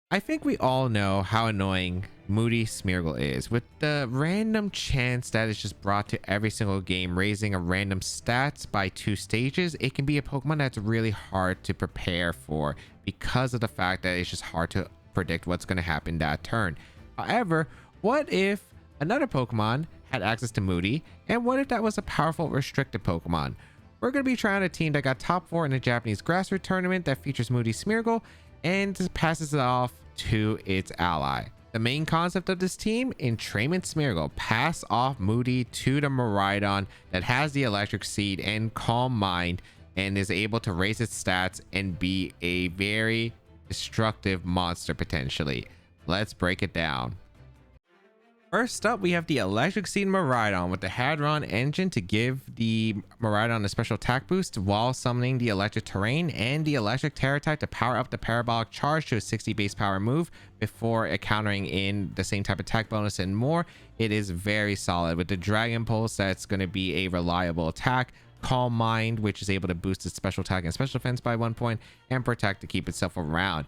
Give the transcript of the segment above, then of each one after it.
I think we all know how annoying Moody Smeargle is, with the random chance that is just brought to every single game, raising a random stats by 2 stages. It can be a Pokemon that's really hard to prepare for because of the fact that it's just hard to predict what's going to happen that turn. However, what if another Pokemon had access to Moody, and what if that was a powerful restricted Pokemon? We're going to be trying a team that got top 4 in the Japanese grassroot tournament that features Moody Smeargle and passes it off to its ally. The main concept of this team: Entrainment Smeargle, pass off Moody to the Miraidon that has the Electric Seed and Calm Mind and is able to raise its stats and be a very destructive monster potentially. Let's break it down. First up, we have the Electric Seed Miraidon with the Hadron engine to give the Miraidon a special attack boost while summoning the Electric Terrain, and the Electric Terra type to power up the Parabolic Charge to a 60 base power move before countering in the same type of attack bonus and more. It is very solid with the Dragon Pulse that's going to be a reliable attack, Calm Mind, which is able to boost its special attack and special defense by 1 point, and Protect to keep itself around.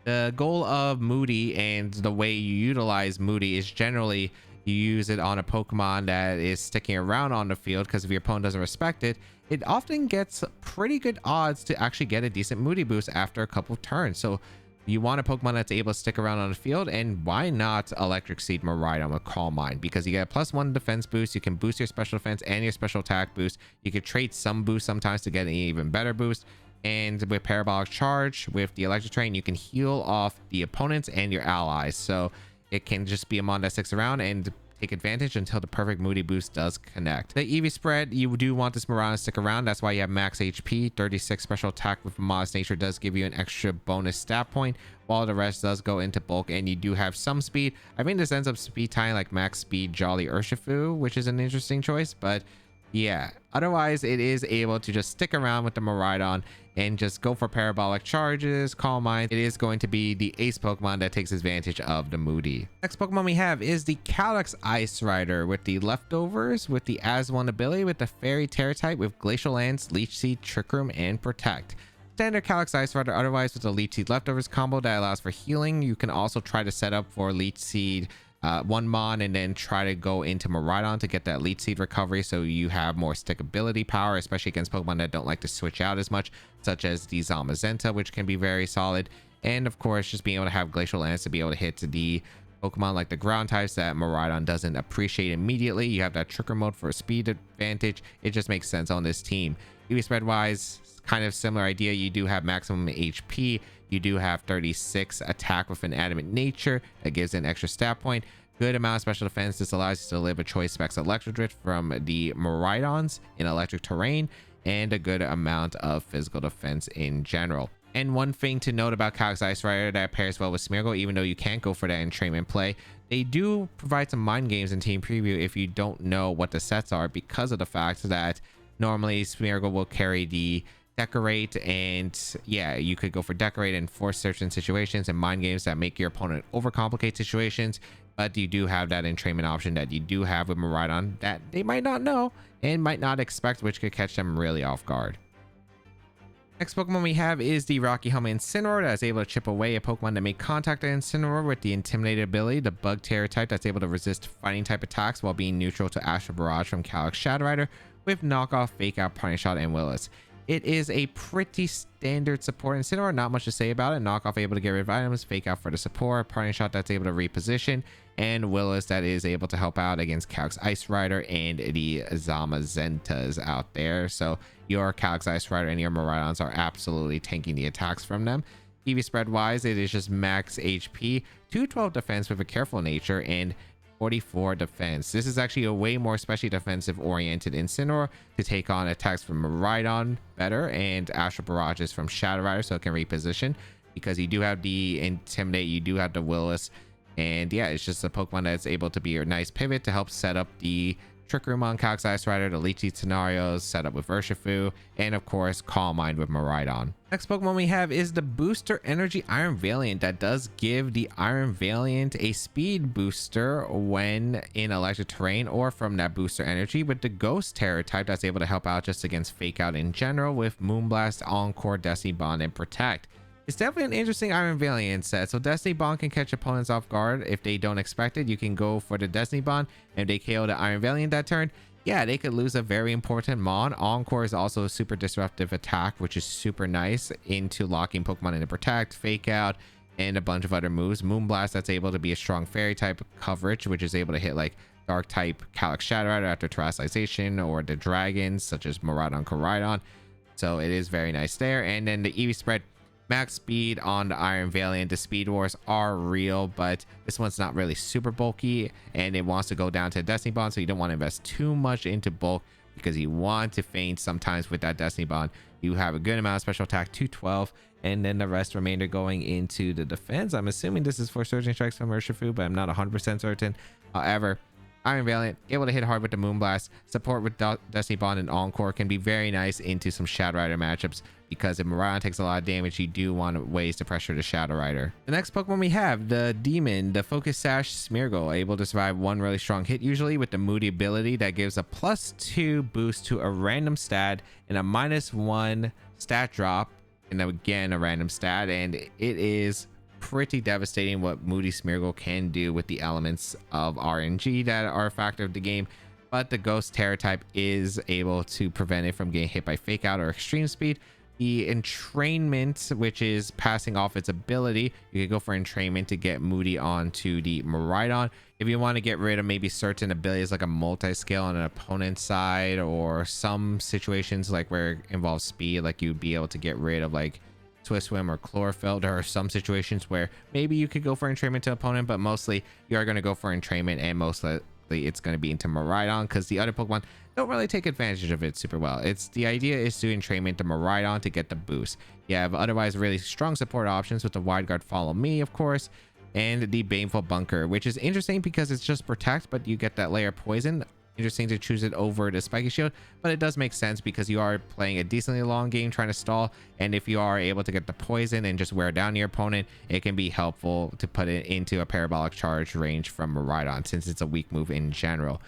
The goal of Moody and the way you utilize Moody is generally you use it on a Pokemon that is sticking around on the field, because if your opponent doesn't respect it, it often gets pretty good odds to actually get a decent Moody boost after a couple of turns. So you want a Pokemon that's able to stick around on the field, and why not Electric Seed Miraidon with Calm Mind? Because you get a +1 defense boost, you can boost your special defense and your special attack boost. You could trade some boost sometimes to get an even better boost. And with Parabolic Charge, with the Electric Terrain, you can heal off the opponents and your allies. So it can just be a mon that sticks around and take advantage until the perfect Moody boost does connect. The EV spread, you do want this Miraidon to stick around. That's why you have max HP. 36 special attack with Modest Nature does give you an extra bonus stat point, while the rest does go into bulk, and you do have some speed. I think this ends up speed tying like max speed Jolly Urshifu, which is an interesting choice, but yeah, otherwise it is able to just stick around with the Miraidon and just go for Parabolic Charges, Calm Mind. It is going to be the ace Pokemon that takes advantage of the Moody. Next Pokemon we have is the Calyx Ice Rider with the Leftovers, with the As-1 ability, with the Fairy Terra type, with Glacial Lance, Leech Seed, Trick Room, and Protect. Standard Calyx Ice Rider otherwise with the Leech Seed Leftovers combo that allows for healing. You can also try to set up for Leech Seed 1 mon and then try to go into Miraidon to get that Leech Seed recovery, so you have more stickability power, especially against Pokemon that don't like to switch out as much, such as the Zamazenta, which can be very solid. And of course, just being able to have Glacial Lance to be able to hit the Pokemon like the ground types that Miraidon doesn't appreciate immediately. You have that Tricker mode for a speed advantage. It just makes sense on this team. EV spread wise, kind of similar idea. You do have maximum HP. You do have 36 attack with an Adamant Nature that gives an extra stat point. Good amount of special defense. This allows you to live a choice specs Electric Drift from the Miraidons in Electric Terrain, and a good amount of physical defense in general. And one thing to note about Calyx Ice Rider that pairs well with Smeargle, even though you can't go for that entrainment play, they do provide some mind games in Team Preview if you don't know what the sets are, because of the fact that normally Smeargle will carry the Decorate, and yeah, you could go for Decorate and force certain situations and mind games that make your opponent overcomplicate situations. But you do have that entrainment option that you do have with Miraidon that they might not know and might not expect, which could catch them really off guard. Next Pokemon we have is the Rocky Helmet Incineroar that is able to chip away a Pokemon that made contact with Incineroar with the Intimidated ability, the Bug Terror type that's able to resist fighting type attacks while being neutral to Astral Barrage from Calyx Shadow Rider, with knockoff, Fake Out, Punish Shot, and Willis. It is a pretty standard support Incineroar, not much to say about it. Knockoff able to get rid of items, Fake Out for the support, Parting Shot that's able to reposition, and Willis that is able to help out against Calyx Ice Rider and the Zamazentas out there. So your Calyx Ice Rider and your Miraidons are absolutely tanking the attacks from them. EV spread wise, it is just max HP, 212 defense with a careful nature, and 44 defense. This is actually a way more specially defensive oriented Incineroar to take on attacks from Miraidon better, and Astral Barrages from Shadow Rider, so it can reposition, because you do have the Intimidate, you do have the Willis, and yeah, it's just a Pokemon that's able to be a nice pivot to help set up the Trick Room on Calyx Ice Rider, the Leech Seed scenarios, set up with Urshifu, and of course Calm Mind with Miraidon. Next Pokemon we have is the Booster Energy Iron Valiant that does give the Iron Valiant a speed booster when in Electric Terrain or from that booster energy, with the Ghost Terror type that's able to help out just against Fake Out in general with Moonblast, Encore, Destiny Bond, and Protect. It's definitely an interesting Iron Valiant set. So Destiny Bond can catch opponents off guard if they don't expect it. You can go for the Destiny Bond, and if they KO the Iron Valiant that turn, yeah, they could lose a very important mon. Encore is also a super disruptive attack, which is super nice into locking Pokemon into Protect, Fake Out, and a bunch of other moves. Moonblast, that's able to be a strong fairy type coverage, which is able to hit like dark type Calyx Shadow Rider after Terrestrialization, or the dragons such as Miraidon, Koraidon. So it is very nice there. And then the EV spread, max speed on the Iron Valiant. The speed wars are real, but this one's not really super bulky, and it wants to go down to Destiny Bond, so you don't want to invest too much into bulk because you want to feint sometimes with that Destiny Bond. You have a good amount of special attack, 212, and then the rest remainder going into the defense. I'm assuming this is for Surging Strikes from Urshifu, but I'm not 100% certain. However, Iron Valiant, able to hit hard with the Moonblast. Support with Destiny Bond and Encore can be very nice into some Shadow Rider matchups, because if Miraidon takes a lot of damage, you do want ways to pressure the Shadow Rider. The next Pokemon we have, the Demon, the Focus Sash Smeargle, able to survive one really strong hit usually with the Moody ability that gives a +2 boost to a random stat and a -1 stat drop, and again a random stat, and it is pretty devastating what Moody Smeargle can do with the elements of RNG that are a factor of the game. But the Ghost Terror type is able to prevent it from getting hit by Fake Out or Extreme Speed. The Entrainment, which is passing off its ability, you could go for Entrainment to get Moody onto the Miraidon. If you want to get rid of maybe certain abilities like a multi-scale on an opponent's side, or some situations like where it involves speed, like you'd be able to get rid of like Twist Swim or Chlorophyll. There are some situations where maybe you could go for Entrainment to opponent, but mostly you are going to go for Entrainment, and mostly it's going to be into Miraidon, because the other Pokemon don't really take advantage of it super well. It's the idea is to Entrainment to Miraidon to get the boost. You have otherwise really strong support options with the Wide Guard Follow Me, of course, and the Baneful Bunker, which is interesting because it's just Protect, but you get that layer Poison. Interesting to choose it over the Spiky Shield, but it does make sense because you are playing a decently long game trying to stall, and if you are able to get the poison and just wear down your opponent, it can be helpful to put it into a Parabolic Charge range from Miraidon, since it's a weak move in general.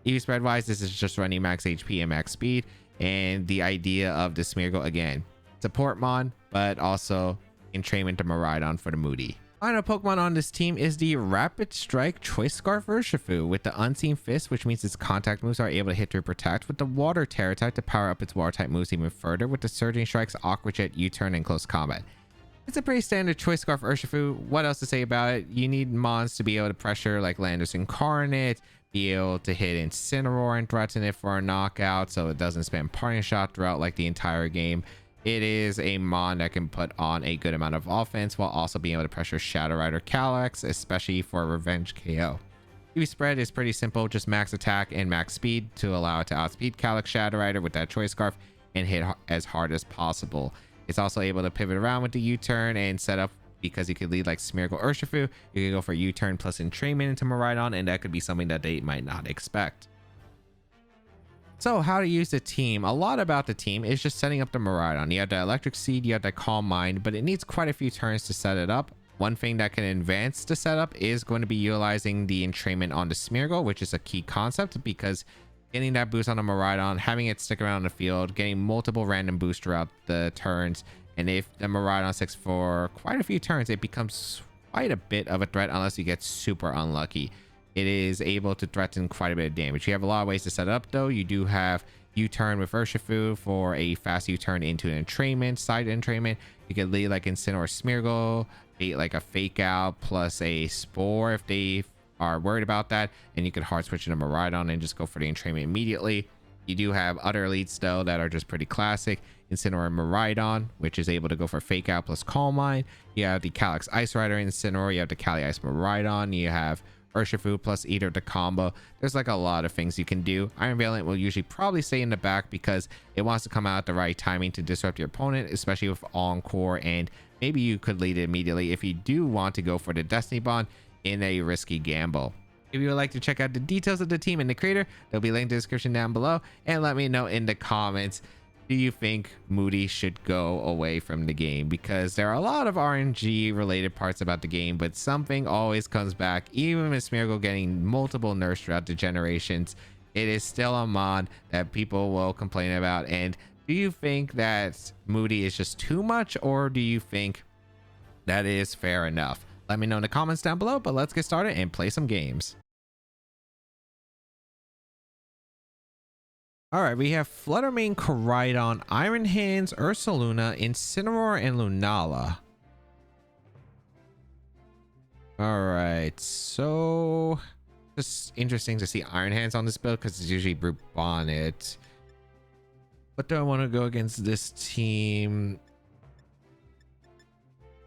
EV spread wise, this is just running max HP and max speed, and the idea of the Smeargle, again, support mon, but also Entrainment to Miraidon for the Moody. Final Pokemon on this team is the Rapid Strike Choice Scarf Urshifu with the Unseen Fist, which means its contact moves are able to hit through Protect, with the Water Terror type to power up its Water type moves even further, with the Surging Strikes, Aqua Jet, U-Turn, and Close Combat. It's a pretty standard Choice Scarf Urshifu. What else to say about it? You need mons to be able to pressure like Landorus Incarnate, be able to hit Incineroar and threaten it for a knockout so it doesn't spam Parting Shot throughout like the entire game. It is a mon that can put on a good amount of offense while also being able to pressure Shadow Rider Calyx, especially for Revenge KO. EV spread is pretty simple, just max attack and max speed to allow it to outspeed Calyx Shadow Rider with that Choice Scarf and hit as hard as possible. It's also able to pivot around with the U-turn and set up, because you could lead like Smeargle Urshifu, you could go for U-turn plus Entrainment into Miraidon, and that could be something that they might not expect. So how to use the team. A lot about the team is just setting up the Miraidon. You have the Electric Seed, you have the Calm Mind, but it needs quite a few turns to set it up. One thing that can advance the setup is going to be utilizing the Entrainment on the Smeargle, which is a key concept, because getting that boost on the Miraidon, having it stick around the field, getting multiple random boosts throughout the turns, and if the Miraidon sticks for quite a few turns, it becomes quite a bit of a threat unless you get super unlucky. It is able to threaten quite a bit of damage. You have a lot of ways to set it up though. You do have U-turn with Urshifu for a fast U-turn into an Entrainment, side Entrainment. You could lead like Incineroar Smeargle, bait like a Fake Out plus a Spore if they are worried about that, and you could hard switch into Miraidon and just go for the Entrainment immediately. You do have other elites though that are just pretty classic. Incineroar Miraidon, which is able to go for Fake Out plus Calm Mind. You have the Calyx Ice Rider Incineroar. You have the Cali Ice Miraidon. You have Urshifu plus Eater to combo. There's like a lot of things you can do. Iron Valiant will usually probably stay in the back because it wants to come out at the right timing to disrupt your opponent, especially with Encore, and maybe you could lead it immediately if you do want to go for the Destiny Bond in a risky gamble. If you would like to check out the details of the team and the creator, they'll be linked in the description down below, and let me know in the comments, do you think Moody should go away from the game? Because there are a lot of RNG related parts about the game, but something always comes back. Even with Smeargle getting multiple nerfs throughout the generations, it is still a mod that people will complain about. And do you think that Moody is just too much, or do you think That is fair enough. Let me know in the comments down below, but let's get started and play some games. All right, we have Fluttermane, Miraidon, Iron Hands, Ursaluna, Incineroar, and Lunala. All right, so just interesting to see Iron Hands on this build because it's usually Brute Bonnet. But do I want to go against this team?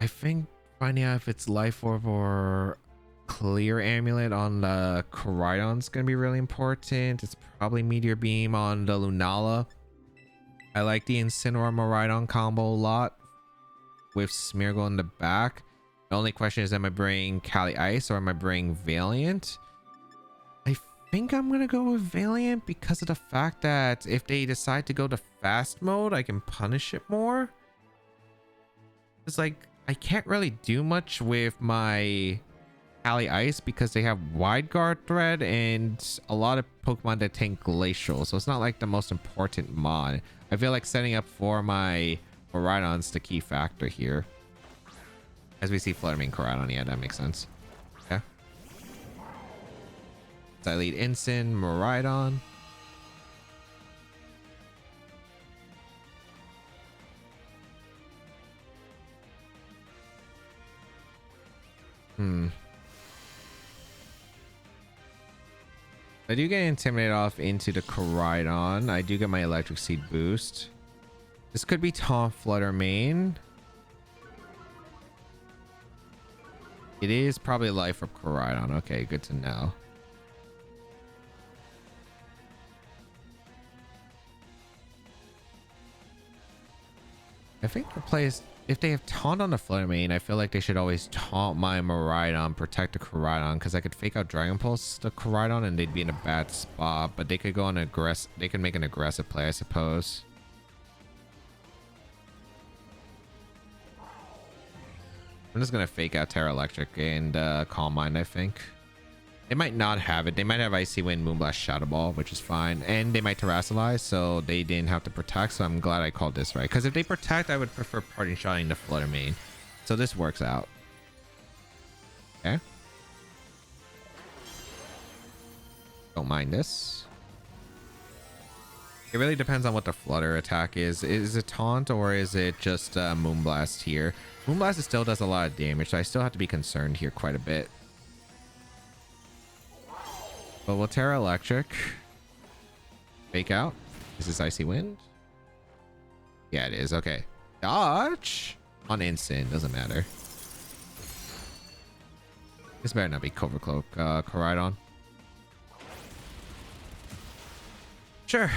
I think finding out if it's Life Orb or Clear Amulet on the Miraidon is going to be really important. It's probably Meteor Beam on the Lunala. I like the Incineroar Miraidon combo a lot with Smeargle in the back. The only question is, am I bringing Kali Ice or am I bringing Valiant? I think I'm going to go with Valiant because of the fact that if they decide to go to fast mode, I can punish it more. It's like, I can't really do much with my Kali Ice because they have Wide Guard Thread and a lot of Pokemon that tank Glacial, so it's not like the most important mod. I feel like setting up for my Miraidon's the key factor here. As we see Fluttermane, Miraidon, yeah, that makes sense. Okay. So I lead Incin, Miraidon. I do get intimidated off into the Miraidon. I do get my Electric Seed boost. This could be Taunt Fluttermane. It is probably Life Orb Miraidon. Okay, good to know. I think the place, if they have Taunt on the Fluttermane, I feel like they should always taunt my Miraidon, protect the Miraidon, because I could fake out Dragon Pulse the Miraidon and they'd be in a bad spot, but they could go on they could make an aggressive play, I suppose. I'm just gonna fake out Terra Electric and Calm Mind, I think. They might not have it. They might have Icy Wind, Moonblast, Shadow Ball, which is fine. And they might Terrasilize, so they didn't have to protect. So I'm glad I called this right. Because if they protect, I would prefer Parting Shotting the Fluttermane. So this works out. Okay. Don't mind this. It really depends on what the Flutter attack is. Is it Taunt or is it just Moonblast here? Moonblast still does a lot of damage, so I still have to be concerned here quite a bit. But we'll Terra Electric. Fake out. Is this Icy Wind? Yeah, it is. Okay. Dodge on Instant. Doesn't matter. This better not be Covert Cloak. Miraidon. Sure.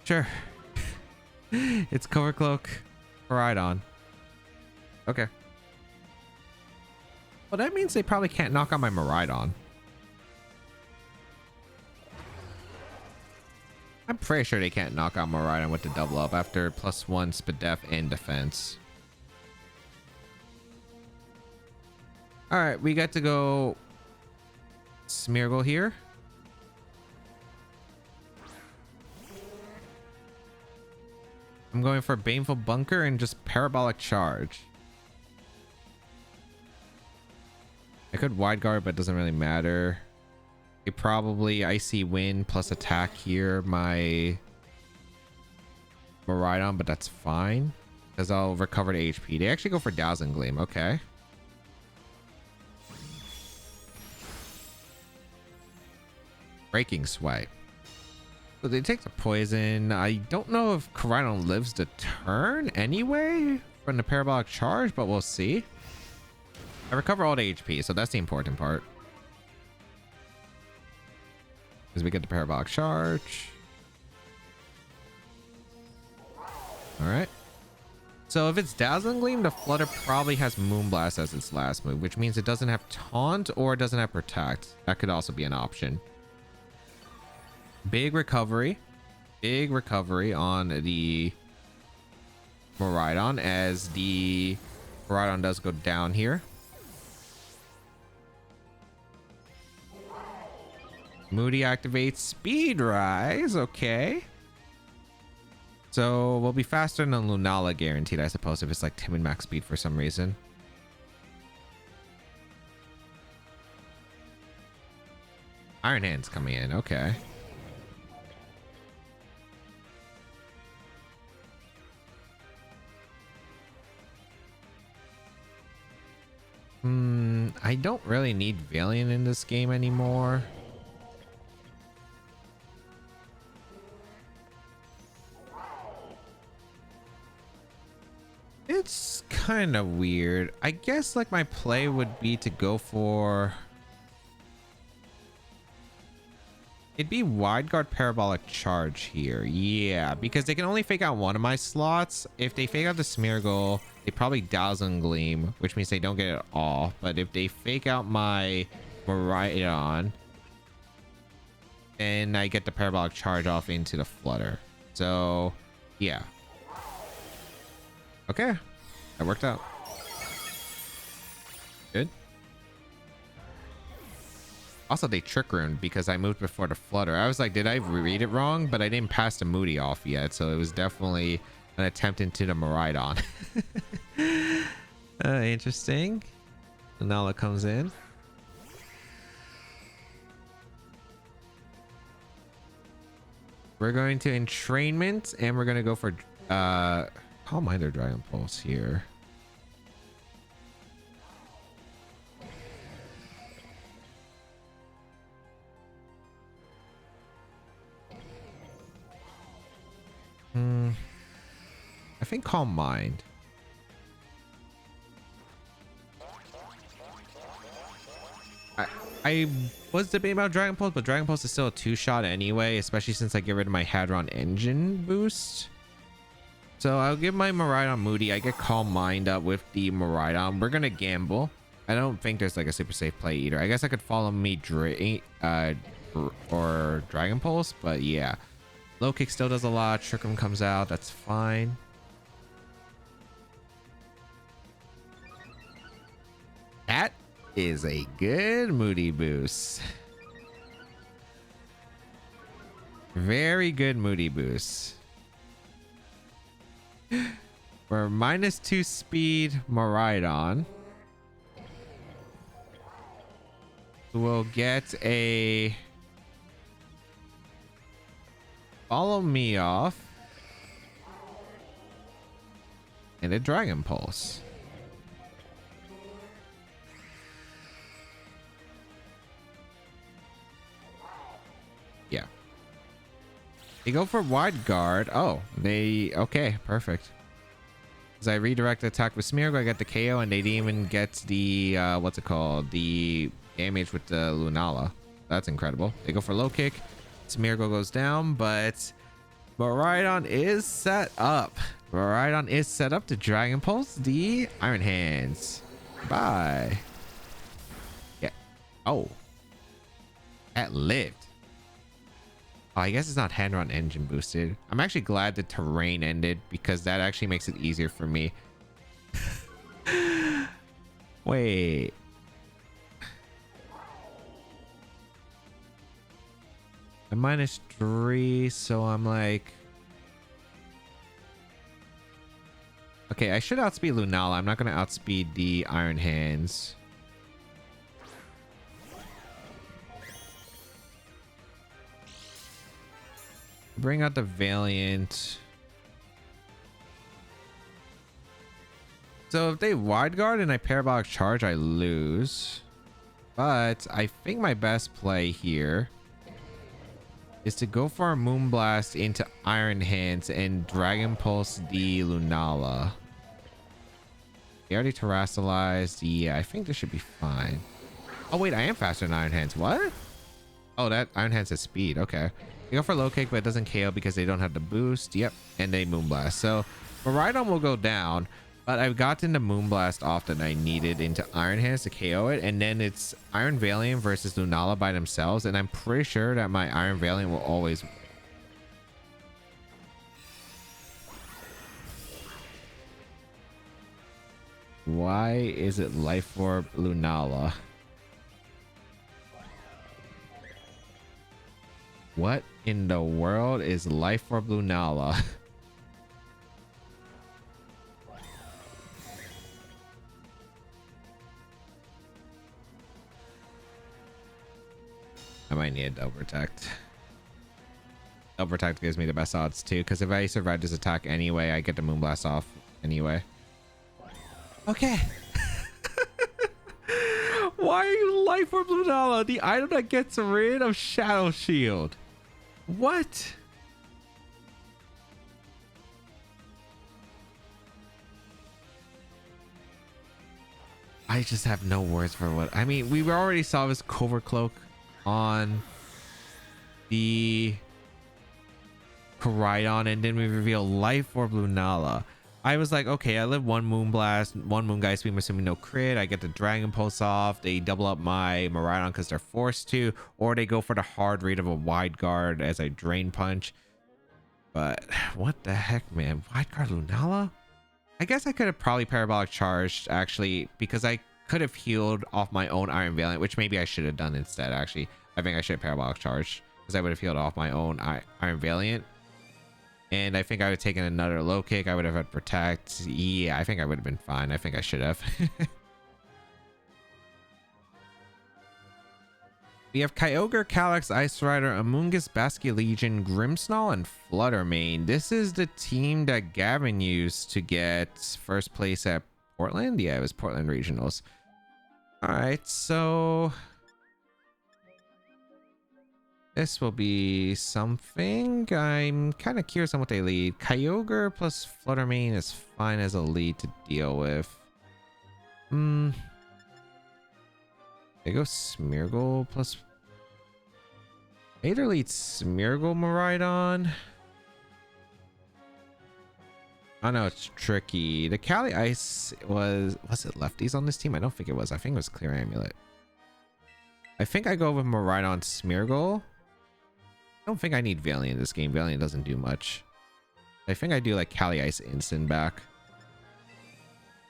Sure. It's Covert Cloak. Miraidon. Okay. Well, that means they probably can't knock out my Miraidon. I'm pretty sure they can't knock out Miraidon with the double up after +1 speed def and defense. All right, we got to go Smeargle here. I'm going for Baneful Bunker and just Parabolic Charge. I could Wide Guard, but it doesn't really matter. Probably Icy Wind plus attack here my Miraidon, but that's fine because I'll recover the HP. They actually go for Dazzling Gleam. Okay. Breaking Swipe. So they take the poison. I don't know if Miraidon lives the turn anyway from the Parabolic Charge, but we'll see. I recover all the HP, so that's the important part. As we get the Parabolic Charge. All right. So if it's Dazzling Gleam, the Flutter probably has Moonblast as its last move, which means it doesn't have Taunt or it doesn't have Protect. That could also be an option. Big recovery. Big recovery on the Miraidon as the Miraidon does go down here. Moody activates Speed Rise. Okay. So we'll be faster than Lunala guaranteed, I suppose, if it's like timid max speed for some reason. Iron Hands coming in. Okay. I don't really need Valiant in this game anymore. It's kind of weird. I guess like my play would be to go for... It'd be Wide Guard Parabolic Charge here. Yeah, because they can only fake out one of my slots. If they fake out the Smeargle, they probably Dazzling Gleam, which means they don't get it all. But if they fake out my Miraidon, then I get the Parabolic Charge off into the Flutter. So, yeah. Okay, that worked out. Good. Also, they Trick Room because I moved before the Flutter. I was like, did I read it wrong? But I didn't pass the Moody off yet, so it was definitely an attempt into the Miraidon. Interesting. Lunala comes in. We're going to Entrainment, and we're going to go for Calm Mind or Dragon Pulse here. I think Calm Mind. I was debating about Dragon Pulse, but Dragon Pulse is still a 2-shot anyway, especially since I get rid of my Hadron Engine boost. So I'll give my Miraidon Moody. I get Calm Mind up with the Miraidon. We're gonna gamble. I don't think there's like a super safe play either. I guess I could follow me or Dragon Pulse, but yeah. Low Kick still does a lot. Trick Room comes out. That's fine. That is a good Moody boost. Very good Moody boost. We're -2 speed Miraidon. We'll get a Follow Me off and a Dragon Pulse. Yeah. They go for Wide Guard. Oh, okay, perfect. As I redirect the attack with Smeargle, I get the KO, and they didn't even get the what's it called? The damage with the Lunala. That's incredible. They go for Low Kick. Smeargle goes down, but Miraidon is set up. Miraidon is set up to Dragon Pulse the Iron Hands. Bye. Yeah. Oh. That lived. Oh, I guess it's not Hadron Engine boosted. I'm actually glad the terrain ended because that actually makes it easier for me. Wait. I'm -3, so I'm like... Okay, I should outspeed Lunala. I'm not going to outspeed the Iron Hands. Bring out the Valiant. So if they Wide Guard and I Parabolic Charge, I lose. But I think my best play here is to go for a Moonblast into Iron Hands and Dragon Pulse the Lunala. They already terrestrialized. Yeah, I think this should be fine. Oh wait, I am faster than Iron Hands. What? Oh, that Iron Hands has speed. Okay. They go for Low Kick, but it doesn't KO because they don't have the boost. Yep. And they Moonblast. So Miraidon will go down, but I've gotten the Moonblast off that I needed into Iron Hands to KO it. And then it's Iron Valiant versus Lunala by themselves. And I'm pretty sure that my Iron Valiant will always... Why is it Life Orb Lunala? What in the world is Life Orb Lunala? I'm might need a double protect. Double protect gives me the best odds too, because if I survive this attack anyway, I get the Moonblast off anyway. Okay. Why are you Life Orb Lunala? The item that gets rid of Shadow Shield. What? I just have no words for what. I mean, we already saw this Covert Cloak on the Miraidon, and then we reveal Life Orb Lunala. I was like, okay, I live one Moonblast, one Moongeist Beam, assuming no crit. I get the Dragon Pulse off. They double up my Miraidon because they're forced to, or they go for the hard read of a Wide Guard as I Drain Punch. But what the heck, man? Wide Guard Lunala? I guess I could have probably Parabolic Charged, actually, because I could have healed off my own Iron Valiant, which maybe I should have done instead, actually. I think I should have Parabolic Charged, because I would have healed off my own Iron Valiant. And I think I would have taken another low kick. I would have had Protect. Yeah, I think I would have been fine. I think I should have. We have Kyogre, Calyx, Ice Rider, Amoonguss, Basculegion, Grimmsnarl, and Fluttermane. This is the team that Gavin used to get first place at Portland. Yeah, it was Portland Regionals. All right, so this will be something. I'm kind of curious on what they lead. Kyogre plus Fluttermane is fine as a lead to deal with. They go Smeargle plus. Either lead Smeargle Miraidon. I know it's tricky. The Cali Ice was it lefties on this team? I don't think it was. I think it was Clear Amulet. I think I go with Miraidon Smeargle. I don't think I need Valiant in this game. Valiant doesn't do much. I think I do like Cali Ice instant back.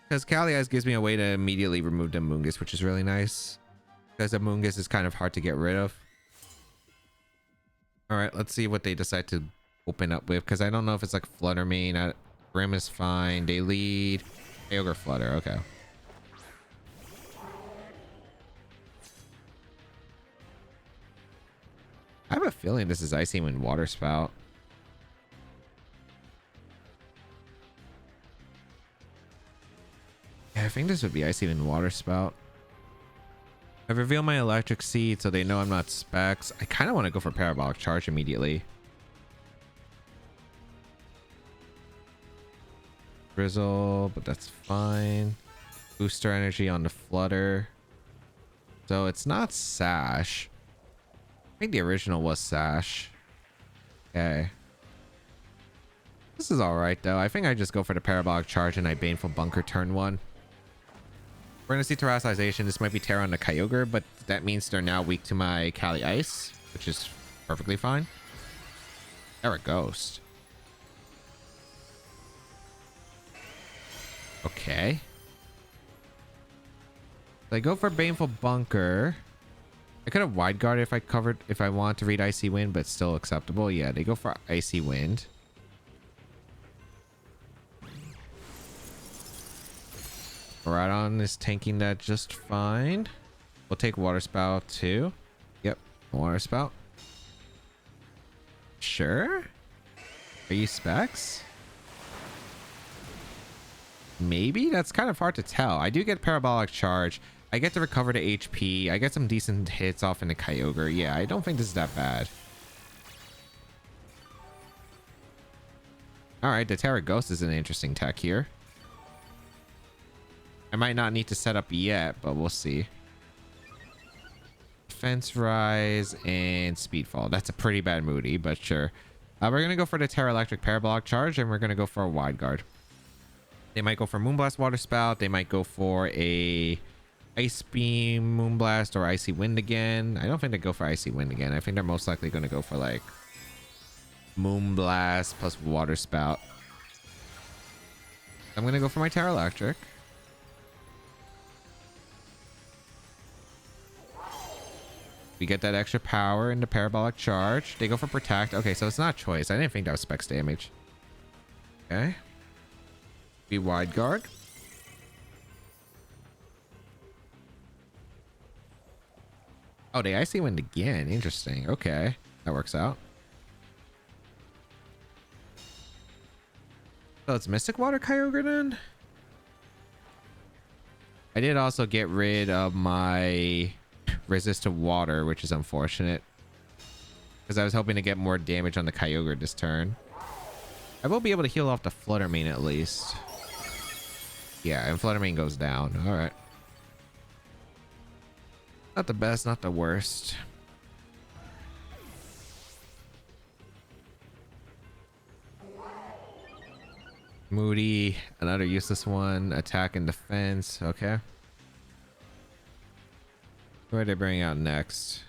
Because Cali Ice gives me a way to immediately remove the Amoonguss, which is really nice. Because Amoonguss is kind of hard to get rid of. Alright, let's see what they decide to open up with. Because I don't know if it's like Fluttermane. Grim is fine. They lead Kyogre Flutter. Okay. I have a feeling this is Icy Wind Water Spout. Yeah, I think this would be Icy Wind Water Spout. I reveal my Electric Seed so they know I'm not Specs. I kind of want to go for Parabolic Charge immediately. Drizzle, but that's fine. Booster Energy on the Flutter. So it's not Sash. I think the original was Sash. Okay. This is alright though. I think I just go for the Parabolic Charge and I Baneful Bunker turn one. We're going to see Terastallization. This might be Terra on the Kyogre, but that means they're now weak to my Cali Ice, which is perfectly fine. Terra Ghost. Okay. So I go for Baneful Bunker. I could have Wide Guard if I want to read Icy Wind, but still acceptable. Yeah, they go for Icy Wind. Miraidon is tanking that just fine. We'll take Water Spout too. Yep, Water Spout. Sure. Are you Specs? Maybe? That's kind of hard to tell. I do get Parabolic Charge. I get to recover the HP. I get some decent hits off in the Kyogre. Yeah, I don't think this is that bad. Alright, the Terra Ghost is an interesting tech here. I might not need to set up yet, but we'll see. Defense Rise and Speedfall. That's a pretty bad Moody, but sure. We're going to go for the Terra Electric Parabolic Charge, and we're going to go for a Wide Guard. They might go for Moonblast Water Spout. They might go for a Ice Beam Moonblast or Icy Wind again. I don't think they go for Icy Wind again. I think they're most likely going to go for like Moonblast plus Water Spout. I'm going to go for my Terra Electric. We get that extra power in the Parabolic Charge. They go for Protect. Okay, so it's not choice. I didn't think that was Specs damage. Okay. Be Wide Guard. Oh, the icy went again. Interesting. Okay, that works out. So it's Mystic Water Kyogre then? I did also get rid of my resist to water, which is unfortunate, because I was hoping to get more damage on the Kyogre this turn. I will be able to heal off the Fluttermane at least. Yeah, and Fluttermane goes down. All right. Not the best, not the worst. Moody, another useless one. Attack and defense. Okay. Who are they bringing out next?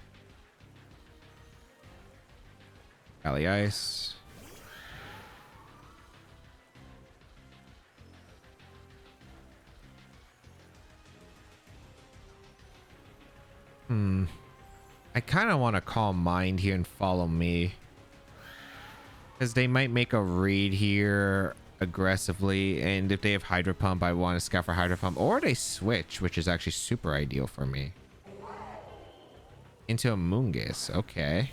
Valley Ice. I kind of want to Calm Mind here and Follow Me, because they might make a read here aggressively, and if they have Hydro Pump, I want to scout for Hydro Pump, or they switch, which is actually super ideal for me, into a Moongus. Okay.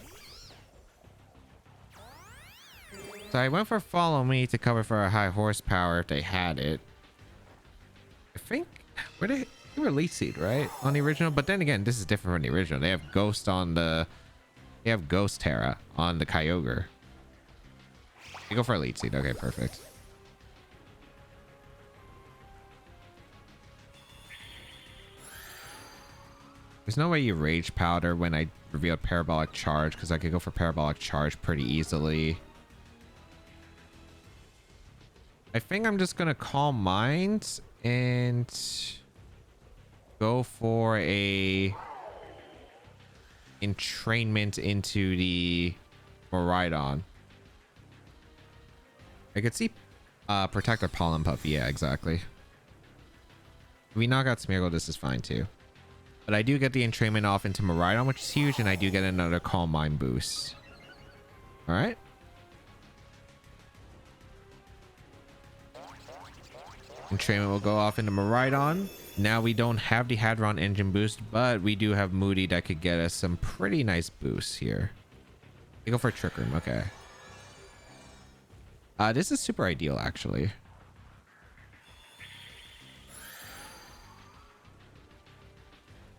So I went for Follow Me to cover for a high horsepower if they had it. I think they were Leech Seed, right, on the original, but then again, this is different from the original. They have Ghost on the, they have Ghost Terra on the Kyogre. You go for a Leech Seed. Okay, perfect. There's no way you Rage Powder when I revealed Parabolic Charge, because I could go for Parabolic Charge pretty easily. I think I'm just gonna Calm Mind and go for a entrainment into the Miraidon. I could see Protector Pollen Puff. Yeah, exactly. If we knock out Smeargle, this is fine too. But I do get the entrainment off into Miraidon, which is huge, and I do get another Calm Mind boost. All right. Entrainment will go off into Miraidon. Now we don't have the Hadron engine boost, but we do have Moody that could get us some pretty nice boosts here. We go for Trick Room. Okay. This is super ideal, actually.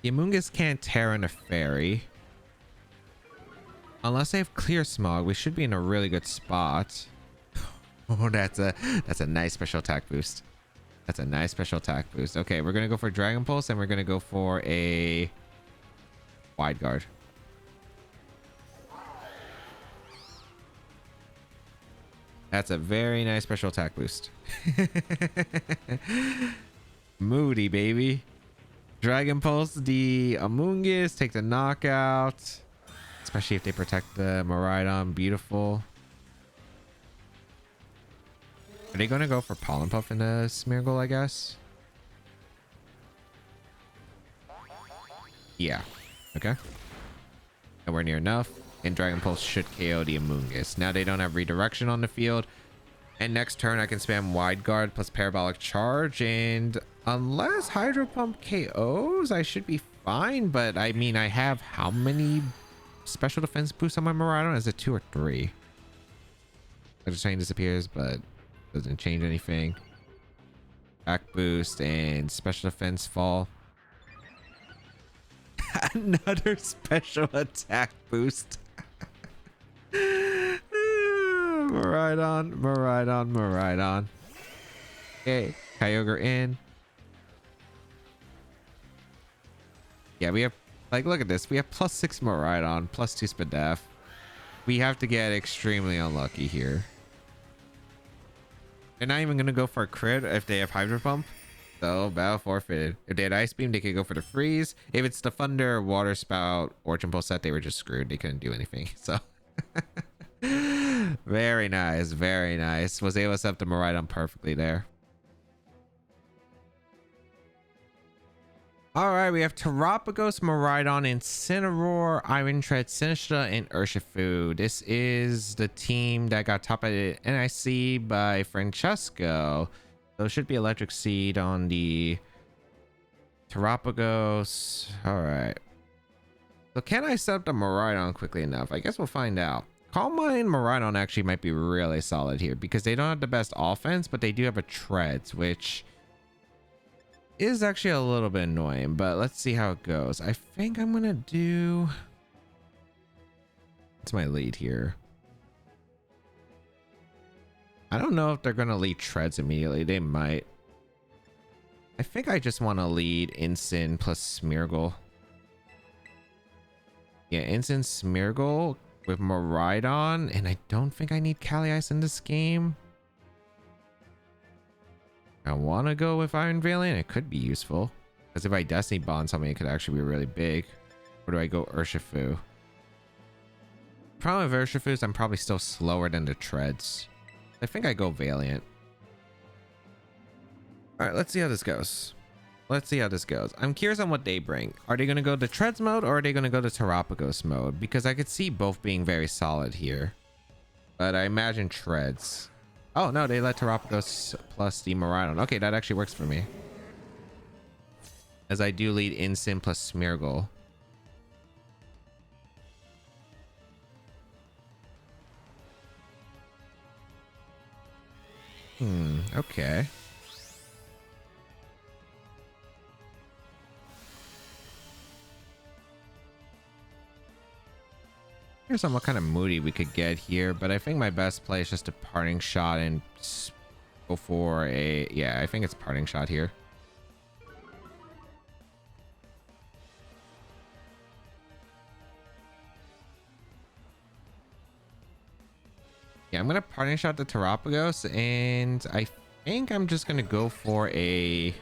The Amoonguss can't Terra in a Fairy. Unless they have Clear Smog, we should be in a really good spot. Oh, that's a nice special attack boost. That's a nice special attack boost. Okay, we're gonna go for Dragon Pulse, and we're gonna go for a Wide Guard. That's a very nice special attack boost. Moody, baby. Dragon Pulse the Amoonguss, take the knockout. Especially if they protect the Miraidon. Beautiful. Are they going to go for Pollen Puff in the Smeargle, I guess? Yeah. Okay. Nowhere near enough. And Dragon Pulse should KO the Amoonguss. Now they don't have redirection on the field. And next turn I can spam Wide Guard plus Parabolic Charge. And unless Hydro Pump KOs, I should be fine. But I mean, I have how many special defense boosts on my Miraidon? Is it 2 or 3? The chain disappears, but doesn't change anything. Back boost and special defense fall. Another special attack boost. Miraidon. Okay, Kyogre in. Yeah, we have, like, look at this. We have +6 Miraidon, +2 Spadef. We have to get extremely unlucky here. They're not even gonna go for a crit if they have Hydro Pump. So battle forfeited. If they had Ice Beam, they could go for the freeze. If it's the Thunder, Water Spout, Origin Pulse set, they were just screwed. They couldn't do anything. So very nice, very nice. Was able to set up the Miraidon perfectly there. All right, we have Terapagos, Miraidon, Incineroar, Iron Tread, Sinistra, and Urshifu. This is the team that got top at NIC by Francesco. So it should be Electric Seed on the Terapagos. All right. So can I set up the Miraidon quickly enough? I guess we'll find out. Calm Mind Miraidon actually might be really solid here because they don't have the best offense, but they do have a Treads, which is actually a little bit annoying, but let's see how it goes. I think I'm gonna do... What's my lead here? I don't know if they're gonna lead Treads immediately. They might. I think I just want to lead Ensign plus Smeargle. Yeah, Ensign Smeargle with Miraidon, and I don't think I need Cali Ice in this game. I want to go with Iron Valiant. It could be useful because if I Destiny Bond something, it could actually be really big. Or do I go Urshifu? Problem with Urshifu is I'm probably still slower than the Treads. I think I go Valiant. All right, let's see how this goes. Let's see how this goes. I'm curious on what they bring. Are they going to go to Treads mode or are they going to go to Terapagos mode? Because I could see both being very solid here. But I imagine Treads. Oh, no, they let Terapagos plus the Miraidon. Okay, that actually works for me. As I do lead Ensign plus Smeargle. Okay. Here's on what kind of Moody we could get here, but I think my best play is just a Parting Shot and go for a... Yeah, I think it's Parting Shot here. Yeah, I'm going to Parting Shot the Terapagos, and I think I'm just going to go for a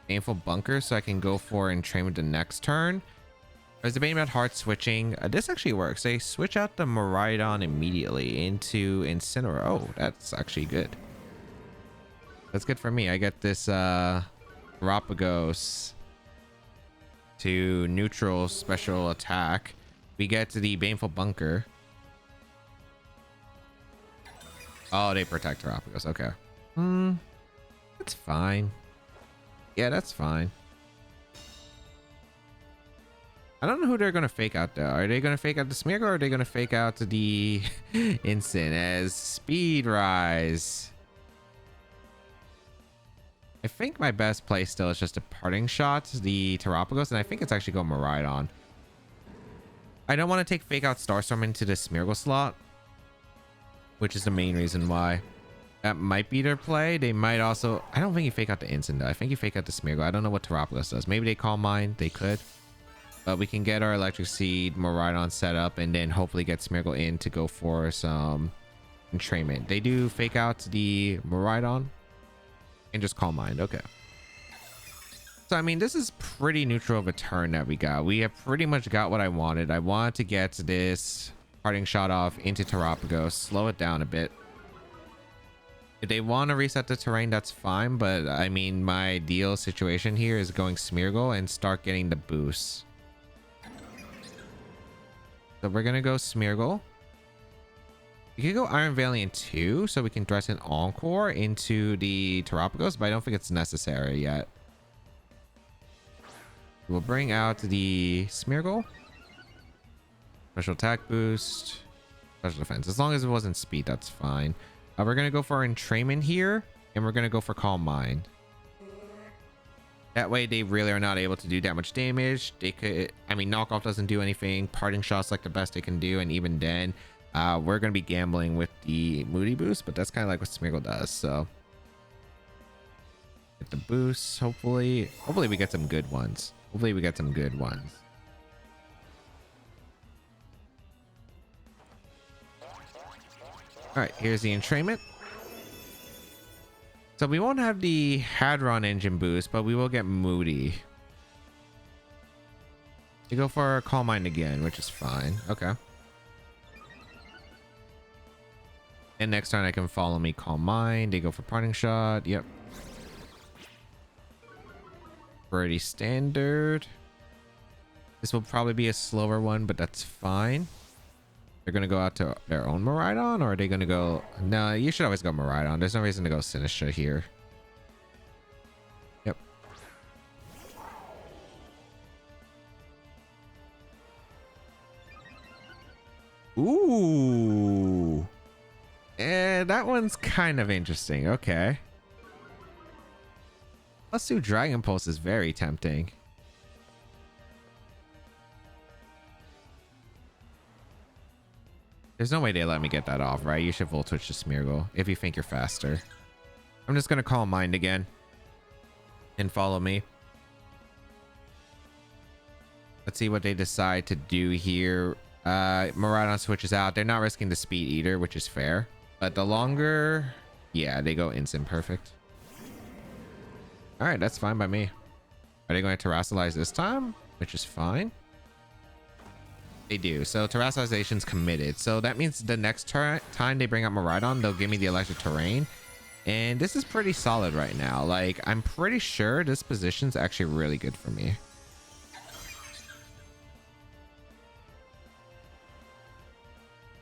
Baneful Bunker so I can go for Entrainment the next turn. I was debating about hard switching. This actually works. They switch out the Miraidon immediately into Incineroar. Oh, that's actually good. That's good for me. I get this Terapagos to neutral special attack. We get to the Baneful Bunker. Oh, they protect Terapagos. Okay. That's fine. Yeah, that's fine. I don't know who they're going to fake out though. Are they going to fake out the Smeargle or are they going to fake out the Ensign as Speed Rise? I think my best play still is just a Parting Shot, the Terapagos, and I think it's actually going Miraidon. I don't want to take fake out Starstorm into the Smeargle slot, which is the main reason why. That might be their play. They might also... I don't think you fake out the Ensign though. I think you fake out the Smeargle. I don't know what Terapagos does. Maybe they Calm Mind. They could. But we can get our Electric Seed Miraidon set up and then hopefully get Smeargle in to go for some entrainment. They do fake out the Miraidon and just Calm Mind. Okay. So, I mean, this is pretty neutral of a turn that we got. We have pretty much got what I wanted. I wanted to get this Parting Shot off into Terapagos, slow it down a bit. If they want to reset the terrain, that's fine. But, I mean, my ideal situation here is going Smeargle and start getting the boost. So we're going to go Smeargle. We could go Iron Valiant too, so we can dress an Encore into the Terapagos, but I don't think it's necessary yet. We'll bring out the Smeargle. Special attack boost. Special defense. As long as it wasn't speed, that's fine. We're going to go for Entrainment here, and we're going to go for Calm Mind. That way they really are not able to do that much damage. They could, I mean, knockoff doesn't do anything. Parting Shot's like the best they can do, and even then we're going to be gambling with the Moody boost, but that's kind of like what Smeargle does. So get the boost. Hopefully we get some good ones. Hopefully we get some good ones. All right, here's the Entrainment. So we won't have the Hadron engine boost, but we will get Moody. You go for Calm Mind again, which is fine. Okay. And next turn I can follow me Calm Mind. They go for Parting Shot. Yep. Pretty standard. This will probably be a slower one, but that's fine. They're going to go out to their own Miraidon, or are they going to go... No, you should always go Miraidon. There's no reason to go Sinistra here. Yep. Ooh. That one's kind of interesting. Okay. +2 Dragon Pulse is very tempting. There's no way they let me get that off, right? You should Volt Switch to Smeargle if you think you're faster. I'm just going to call Mind again and follow me. Let's see what they decide to do here. Miraidon switches out. They're not risking the Speed Eater, which is fair. But the longer... Yeah, they go instant perfect. All right, that's fine by me. Are they going to Terrasilize this time? Which is fine. They do. So Terrasilization's committed. So that means the next time they bring up Miraidon, they'll give me the Electric Terrain. And this is pretty solid right now. Like, I'm pretty sure this position's actually really good for me.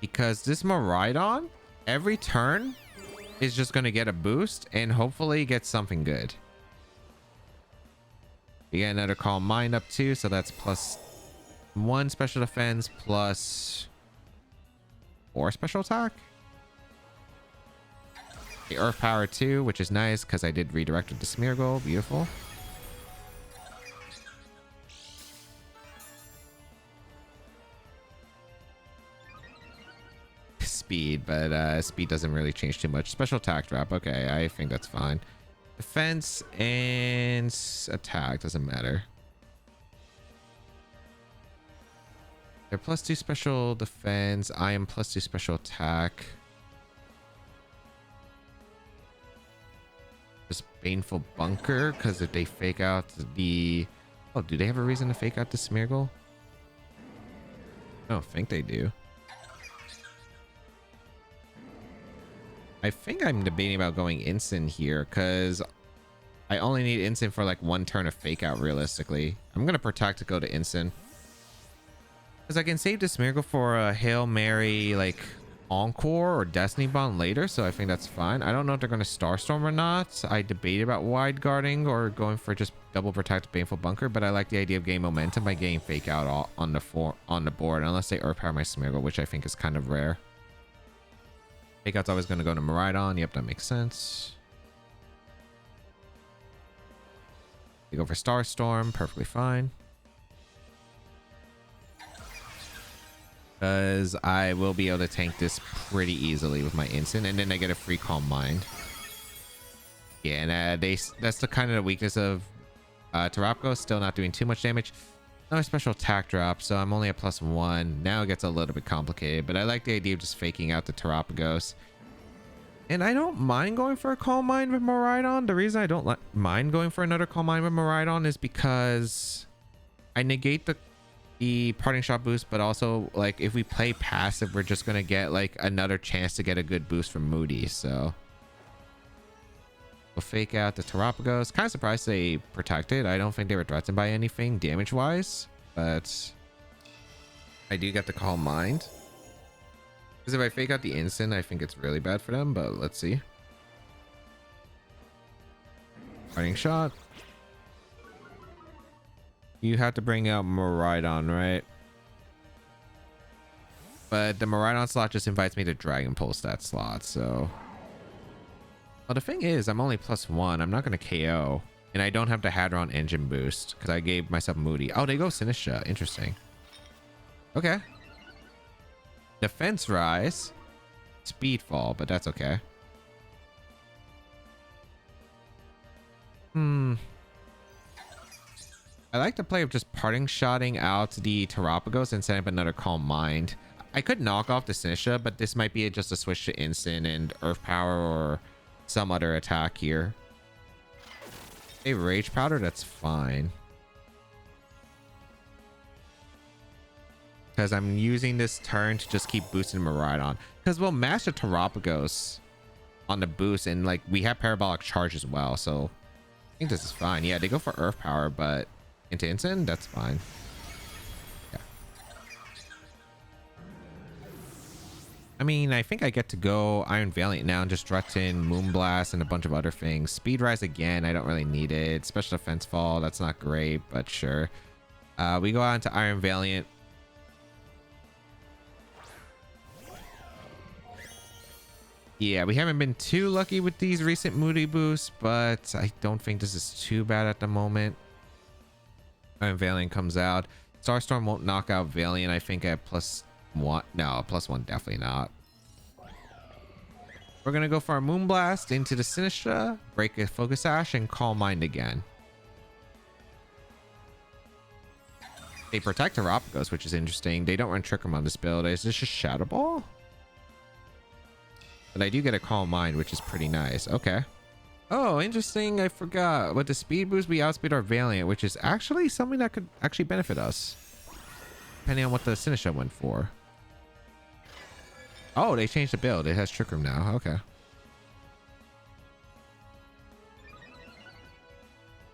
Because this Miraidon, every turn is just going to get a boost and hopefully get something good. We get another Calm Mind up too, so that's +1 special defense +4 special attack. The Earth Power too, which is nice because I did redirect it to Smeargle. Beautiful. Speed, but speed doesn't really change too much. Special attack drop. Okay, I think that's fine. Defense and attack doesn't matter. They're +2 special defense. I am +2 special attack. Just Baneful Bunker, because if they fake out the... Oh, do they have a reason to fake out the Smeargle? I don't think they do. I think I'm debating about going instant here because I only need instant for like 1 turn of fake out realistically. I'm going to protect to go to instant. Because I can save the Smeargle for a Hail Mary like Encore or Destiny Bond later, so I think that's fine. I don't know if they're going to Starstorm or not. I debated about wide guarding or going for just double protect Baneful Bunker, but I like the idea of getting momentum by getting fake out on the board unless they Earth Power my Smeargle, which I think is kind of rare. Fake out's always going to go to Miraidon. Yep, that makes sense. They go for Starstorm. Perfectly fine. Because I will be able to tank this pretty easily with my instant. And then I get a free Calm Mind. Yeah, and that's the kind of the weakness of Terrapco. Still not doing too much damage. No special attack drop, so I'm only at +1. Now it gets a little bit complicated, but I like the idea of just faking out the Terrapagos. And I don't mind going for a Calm Mind with Miraidon. The reason I don't mind going for another Calm Mind with Miraidon is because I negate the Parting Shot boost, but also, like, if we play passive, we're just going to get, like, another chance to get a good boost from Moody, so... We'll fake out the Terrapagos. Kind of surprised they protected. I don't think they were threatened by anything damage-wise, but I do get the Calm Mind. Because if I fake out the instant, I think it's really bad for them, but let's see. Parting Shot. You have to bring out Miraidon, right? But the Miraidon slot just invites me to Dragon Pulse that slot, so... Well, the thing is, I'm only +1. I'm not going to KO. And I don't have the Hadron Engine boost because I gave myself Moody. Oh, they go Sinistra. Interesting. Okay. Defense Rise. Speed Fall, but that's okay. I like the play of just Parting Shotting out the Terrapagos and setting up another Calm Mind. I could knock off the Sinistra, but this might be just a switch to Instant and Earth Power or some other attack here. A Rage Powder, that's fine. Because I'm using this turn to just keep boosting Miraidon. Because we'll master Terrapagos on the boost, and like we have Parabolic Charge as well, so I think this is fine. Yeah, they go for Earth Power, but into Instant, that's fine. Yeah. I mean, I think I get to go Iron Valiant now and just threaten Moonblast and a bunch of other things. Speed Rise again, I don't really need it. Special Defense Fall, that's not great, but sure. We go on to Iron Valiant. Yeah, we haven't been too lucky with these recent Moody boosts, but I don't think this is too bad at the moment. Valiant comes out. Starstorm won't knock out Valiant, I think, at +1. No, +1 definitely not. We're gonna go for our Moonblast into the Sinistra, break a Focus Sash, and Calm Mind again. They protect Terapagos, which is interesting. They don't run Trick Room on this build. Is this just Shadow Ball? But I do get a Calm Mind, which is pretty nice. Okay. Oh, interesting. I forgot. With the speed boost, we outspeed our Valiant, which is actually something that could actually benefit us. Depending on what the Sinistra went for. Oh, they changed the build. It has Trick Room now. Okay.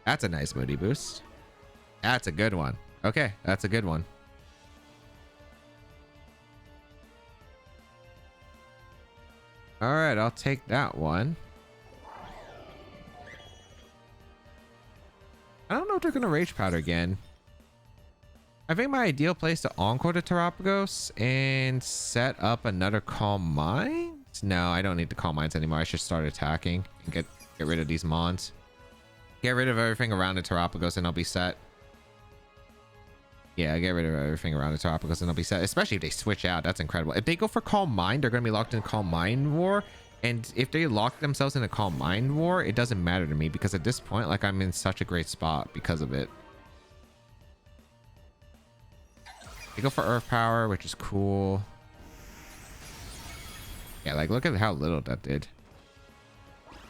That's a nice Moody boost. That's a good one. Okay, that's a good one. All right, I'll take that one. I don't know if they're going to Rage Powder again. I think my ideal place to Encore the Terapagos and set up another Calm Mind. No, I don't need the Calm Minds anymore. I should start attacking and get rid of these Mons. Get rid of everything around the Terapagos and I'll be set. Yeah, get rid of everything around the Terapagos and I'll be set. Especially if they switch out. That's incredible. If they go for Calm Mind, they're going to be locked in Calm Mind War. And if they lock themselves in a Calm Mind War, it doesn't matter to me because at this point, like, I'm in such a great spot because of it. They go for Earth Power, which is cool. Yeah, like, look at how little that did.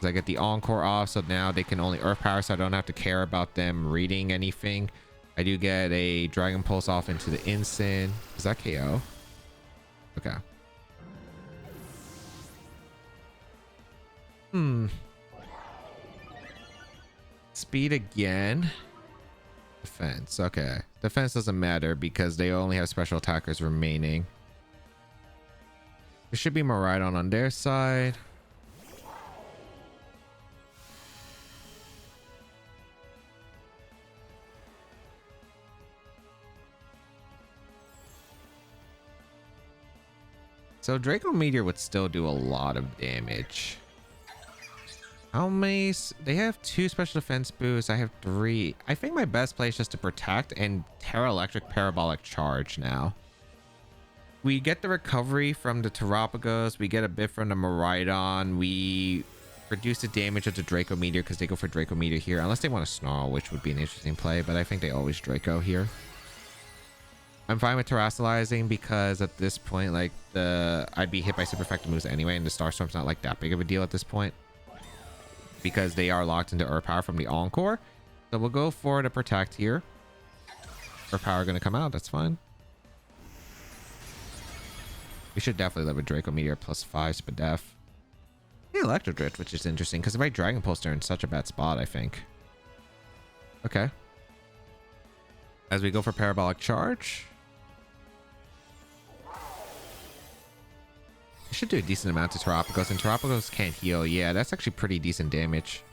I get the Encore off, so now they can only Earth Power, so I don't have to care about them reading anything. I do get a Dragon Pulse off into the Instant. Is that KO? Okay. Speed again. Defense. Okay. Defense doesn't matter because they only have special attackers remaining. There should be Miraidon on their side. So Draco Meteor would still do a lot of damage. How many? They have 2 special defense boosts. I have 3. I think my best play is just to protect and Terra Electric Parabolic Charge now. We get the recovery from the Terapagos. We get a bit from the Miraidon. We reduce the damage of the Draco Meteor because they go for Draco Meteor here. Unless they want to Snarl, which would be an interesting play. But I think they always Draco here. I'm fine with terrestrializing because at this point, like, I'd be hit by super effective moves anyway, and the Starstorm's not like that big of a deal at this point because they are locked into Earth Power from the Encore. So we'll go for the Protect here. Earth Power gonna come out. That's fine. We should definitely live with Draco Meteor +5 Spadef. The Electro Drift, which is interesting because if I Dragon Pulse, they're in such a bad spot, I think. Okay. As we go for Parabolic Charge. I should do a decent amount to Terapagos, and Terapagos can't heal. Yeah, that's actually pretty decent damage.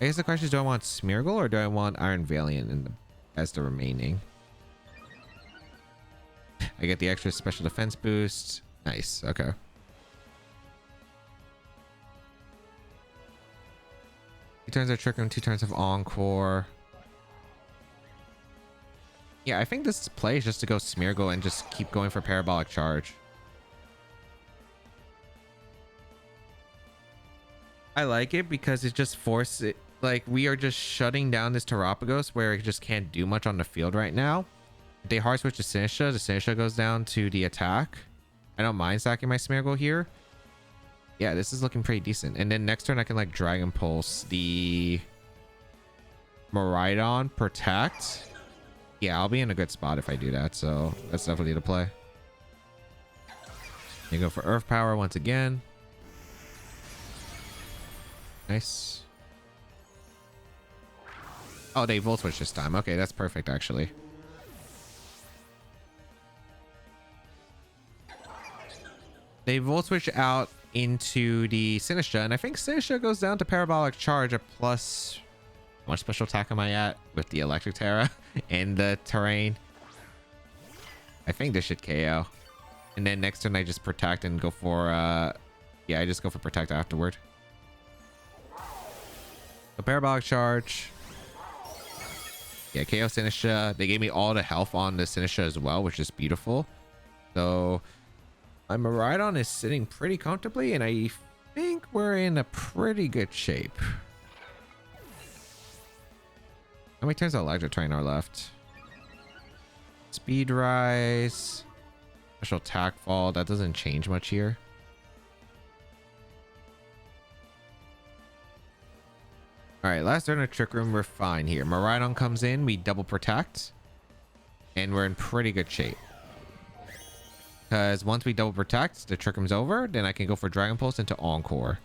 I guess the question is, do I want Smeargle or do I want Iron Valiant as the remaining? I get the extra special defense boost. Nice. Okay. Two turns of Trick Room, 2 turns of Encore. Yeah, I think this play is just to go Smeargle and just keep going for Parabolic Charge. I like it because it just forces it. Like, we are just shutting down this Terapagos where it just can't do much on the field right now. If they hard switch to Sinistra, the Sinistra goes down to the attack. I don't mind stacking my Smeargle here. Yeah, this is looking pretty decent. And then next turn I can like Dragon Pulse the Miraidon, Protect. Yeah, I'll be in a good spot if I do that, so that's definitely the play. You go for Earth Power once again. Nice. Oh, they Volt Switch this time. Okay, that's perfect actually. They Volt Switch out into the Sinistra, and I think Sinistra goes down to Parabolic Charge a plus. How much special attack am I at with the Electric Terra and the Terrain? I think this should KO. And then next turn I just protect and go for yeah, I just go for protect afterward. A parabolic charge. Yeah, KO Sinistra. They gave me all the health on the Sinistra as well, which is beautiful. So my Miraidon is sitting pretty comfortably, and I think we're in a pretty good shape. How many turns of Electric Train are left? Speed rise. Special attack fall. That doesn't change much here. All right, last turn of Trick Room. We're fine here. Miraidon comes in. We double protect. And we're in pretty good shape. Because once we double protect, the Trick Room's over. Then I can go for Dragon Pulse into Encore.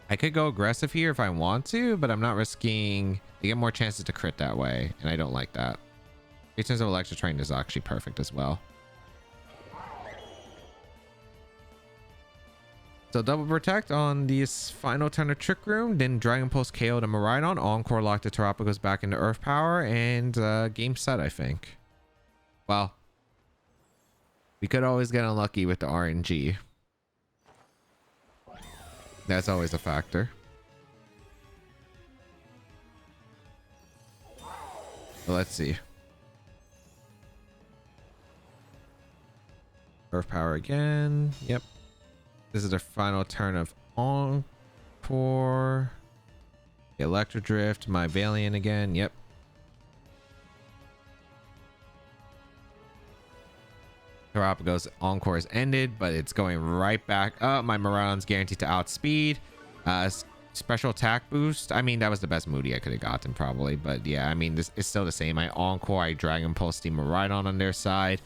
I could go aggressive here if I want to, but I'm not risking to get more chances to crit that way. And I don't like that. 3 turns of Electric Train is actually perfect as well. So double protect on this final turn of Trick Room, then Dragon Pulse KO to Miraidon, Encore lock the Terappa goes back into Earth Power, and game set, I think. Well, we could always get unlucky with the RNG. That's always a factor. So let's see. Earth Power again. Yep. This is the final turn of Encore. Electro Drift, my Valiant again. Yep. Terappa goes, Encore is ended, but it's going right back up. My Miraidon's guaranteed to outspeed. Special attack boost. I mean, that was the best Moody I could have gotten probably, but yeah, I mean, this is still the same. I Encore, I Dragon Pulse the Miraidon on their side.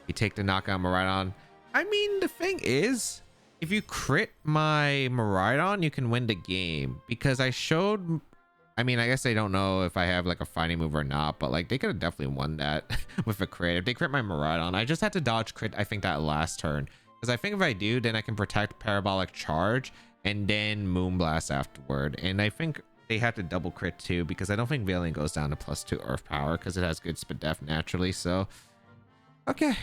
You take the knockout Miraidon. I mean, the thing is, if you crit my Miraidon, you can win the game, because I showed, I mean, I guess they don't know if I have like a fighting move or not, but like they could have definitely won that with a crit. If they crit my Miraidon, I just had to dodge crit, I think, that last turn, because I think if I do, then I can protect Parabolic Charge and then Moonblast afterward. And I think they had to double crit too, because I don't think Valiant goes down to +2 Earth Power because it has good speed def naturally. So okay,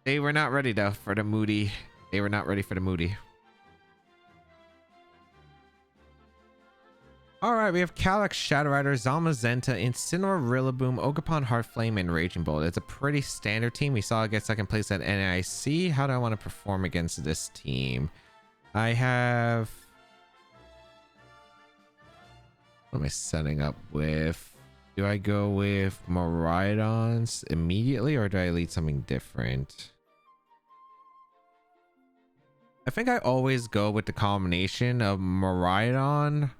they were not ready though for the Moody. They were not ready for the Moody. All right, we have Calyx, Shadow Rider, Zamazenta, Incineroar, Rillaboom, Ogerpon, Heartflame, and Raging Bolt. It's a pretty standard team. We saw it get second place at NIC. How do I want to perform against this team? I have... What am I setting up with? Do I go with Miraidons immediately, or do I lead something different? I think I always go with the combination of Miraidon,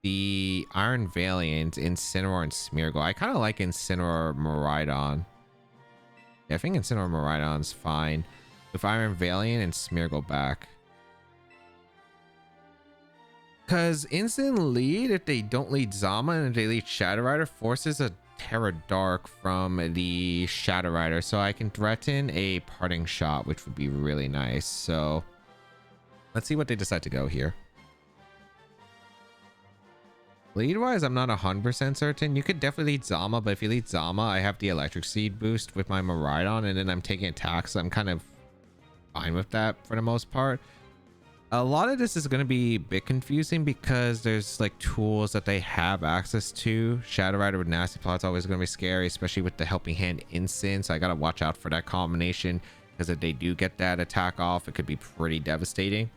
the Iron Valiant, Incineroar, and Smeargle. I kind of like Incineroar Miraidon. Yeah, I think Incineroar Miraidon's fine with Iron Valiant and Smeargle back. Because instant lead, if they don't lead Zama and if they lead Shadow Rider, forces a Terra Dark from the Shadow Rider, so I can threaten a Parting Shot, which would be really nice. So let's see what they decide to go here. Lead wise, I'm not 100% certain. You could definitely lead Zama, but if you lead Zama, I have the Electric Seed boost with my Miraidon, and then I'm taking attacks. So I'm kind of fine with that for the most part. A lot of this is going to be a bit confusing because there's like tools that they have access to. Shadow Rider with Nasty Plot's always going to be scary, especially with the Helping Hand Instant. So I got to watch out for that combination, because if they do get that attack off, it could be pretty devastating.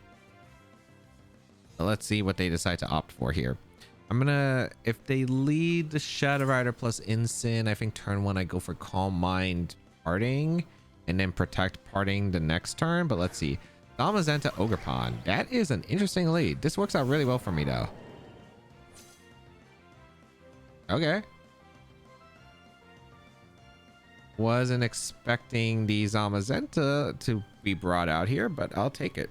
So let's see what they decide to opt for here. I'm gonna, if they lead the Shadow Rider plus Instant, I think turn 1 I go for Calm Mind Parting and then Protect Parting the next turn. But let's see. Zamazenta Ogerpon. That is an interesting lead. This works out really well for me though. Okay. Wasn't expecting the Zamazenta to be brought out here, but I'll take it.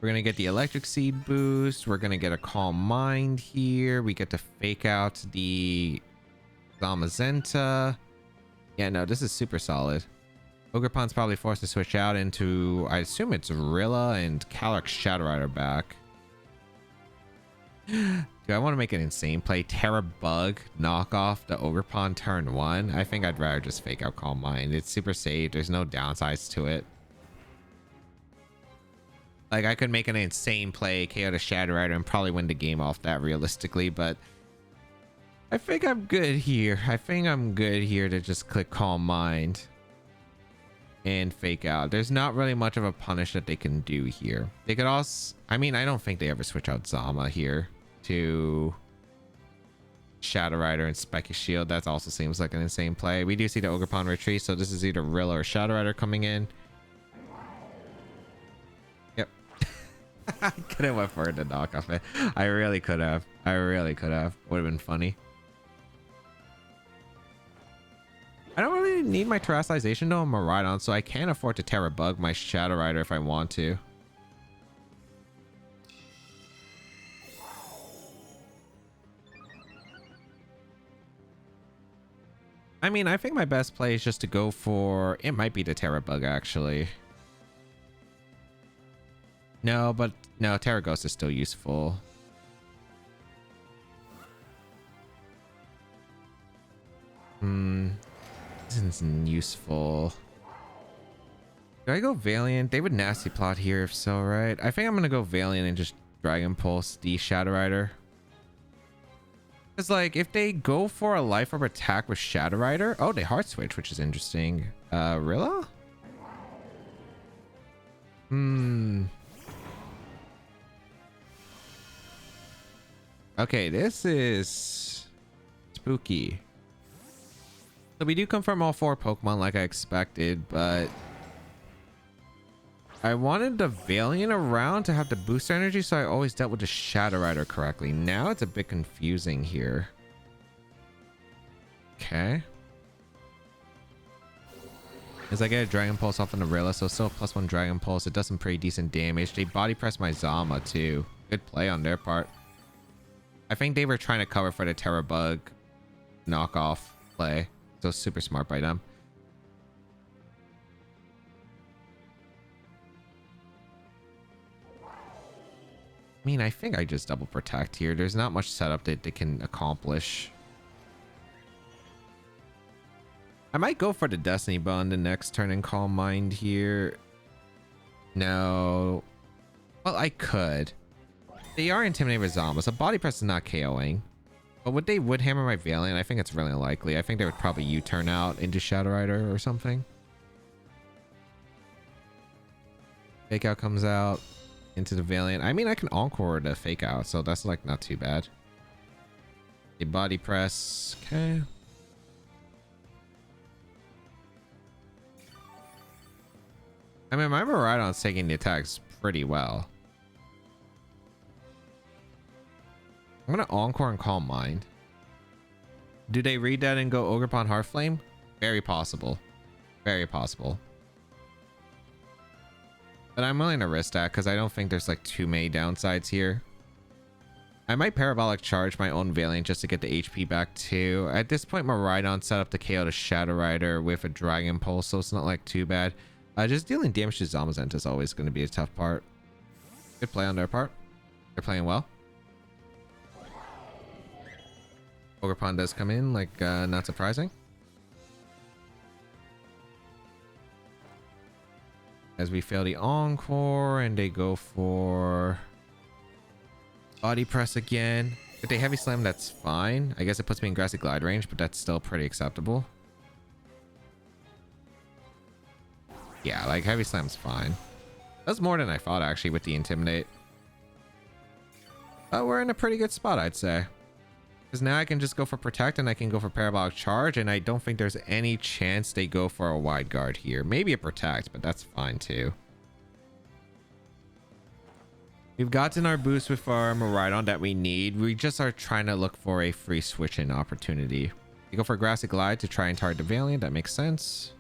We're going to get the Electric Seed boost. We're going to get a Calm Mind here. We get to fake out the Zamazenta. Yeah, no, this is super solid. Ogerpon's probably forced to switch out into, I assume it's Rilla and Calyx Shadow Rider back. Do I want to make an insane play? Terra Bug, knock off the Ogerpon turn 1? I think I'd rather just fake out Calm Mind. It's super safe. There's no downsides to it. Like, I could make an insane play, KO the Shadow Rider, and probably win the game off that realistically, but I think I'm good here. I think I'm good here to just click Calm Mind and fake out. There's not really much of a punish that they can do here. They could also, I mean, I don't think they ever switch out Zama here to Shadow Rider and Specky Shield. That also seems like an insane play. We do see the Ogerpon retreat, so this is either Rilla or Shadow Rider coming in. Yep. I could have went for it to knock off it. I really could have. I really could have. Would have been funny. I don't really need my Terastallization though on Miraidon, so I can afford to Terra Bug my Shadow Rider if I want to. I mean, I think my best play is just to go for... It might be the Terra Bug, actually. No, but... No, Terra Ghost is still useful. This isn't useful. Do I go Valiant? They would nasty plot here if so, right? I think I'm gonna go Valiant and just Dragon Pulse the Shadow Rider. Because, like, if they go for a Life Orb attack with Shadow Rider... Oh, they Heart Switch, which is interesting. Rilla? Okay, this is spooky. So we do confirm all 4 Pokemon like I expected, but I wanted the Valiant around to have the booster energy, so I always dealt with the Shadow Rider correctly. Now it's a bit confusing here. Okay. As I get a Dragon Pulse off on the Rilla, so still +1 Dragon Pulse. It does some pretty decent damage. They body press my Zama too. Good play on their part. I think they were trying to cover for the Terra Bug knockoff play. So super smart by them. I mean, I think I just double protect here. There's not much setup that they can accomplish. I might go for the Destiny Bond the next turn and Calm Mind here. No. Well, I could. They are intimidated with Zombies. A body press is not KOing. But would they would hammer my Valiant? I think it's really unlikely. I think they would probably U-turn out into Shadow Rider or something. Fake Out comes out into the Valiant. I mean, I can Encore the Fake Out, so that's like not too bad. A body press. Okay. I mean, my Miraidon's taking the attacks pretty well. I'm gonna Encore and Calm Mind. Do they read that and go Ogerpon Heartflame? Very possible. Very possible. But I'm willing to risk that because I don't think there's like too many downsides here. I might Parabolic Charge my own Valiant just to get the HP back too. At this point, Miraidon set up to KO the Shadow Rider with a Dragon Pulse, so it's not like too bad. Just dealing damage to Zamazenta is always going to be a tough part. Good play on their part. They're playing well. Ogerpon does come in, like, not surprising. As we fail the Encore, and they go for Body Press again. If they Heavy Slam, that's fine. I guess it puts me in Grassy Glide range, but that's still pretty acceptable. Yeah, like, Heavy Slam's fine. That's more than I thought, actually, with the Intimidate. But we're in a pretty good spot, I'd say. Because now I can just go for Protect and I can go for Parabolic Charge, and I don't think there's any chance they go for a Wide Guard here. Maybe a Protect, but that's fine too. We've gotten our boost with our Miraidon that we need. We just are trying to look for a free switch-in opportunity. You go for Grassy Glide to try and target the Valiant. That makes sense.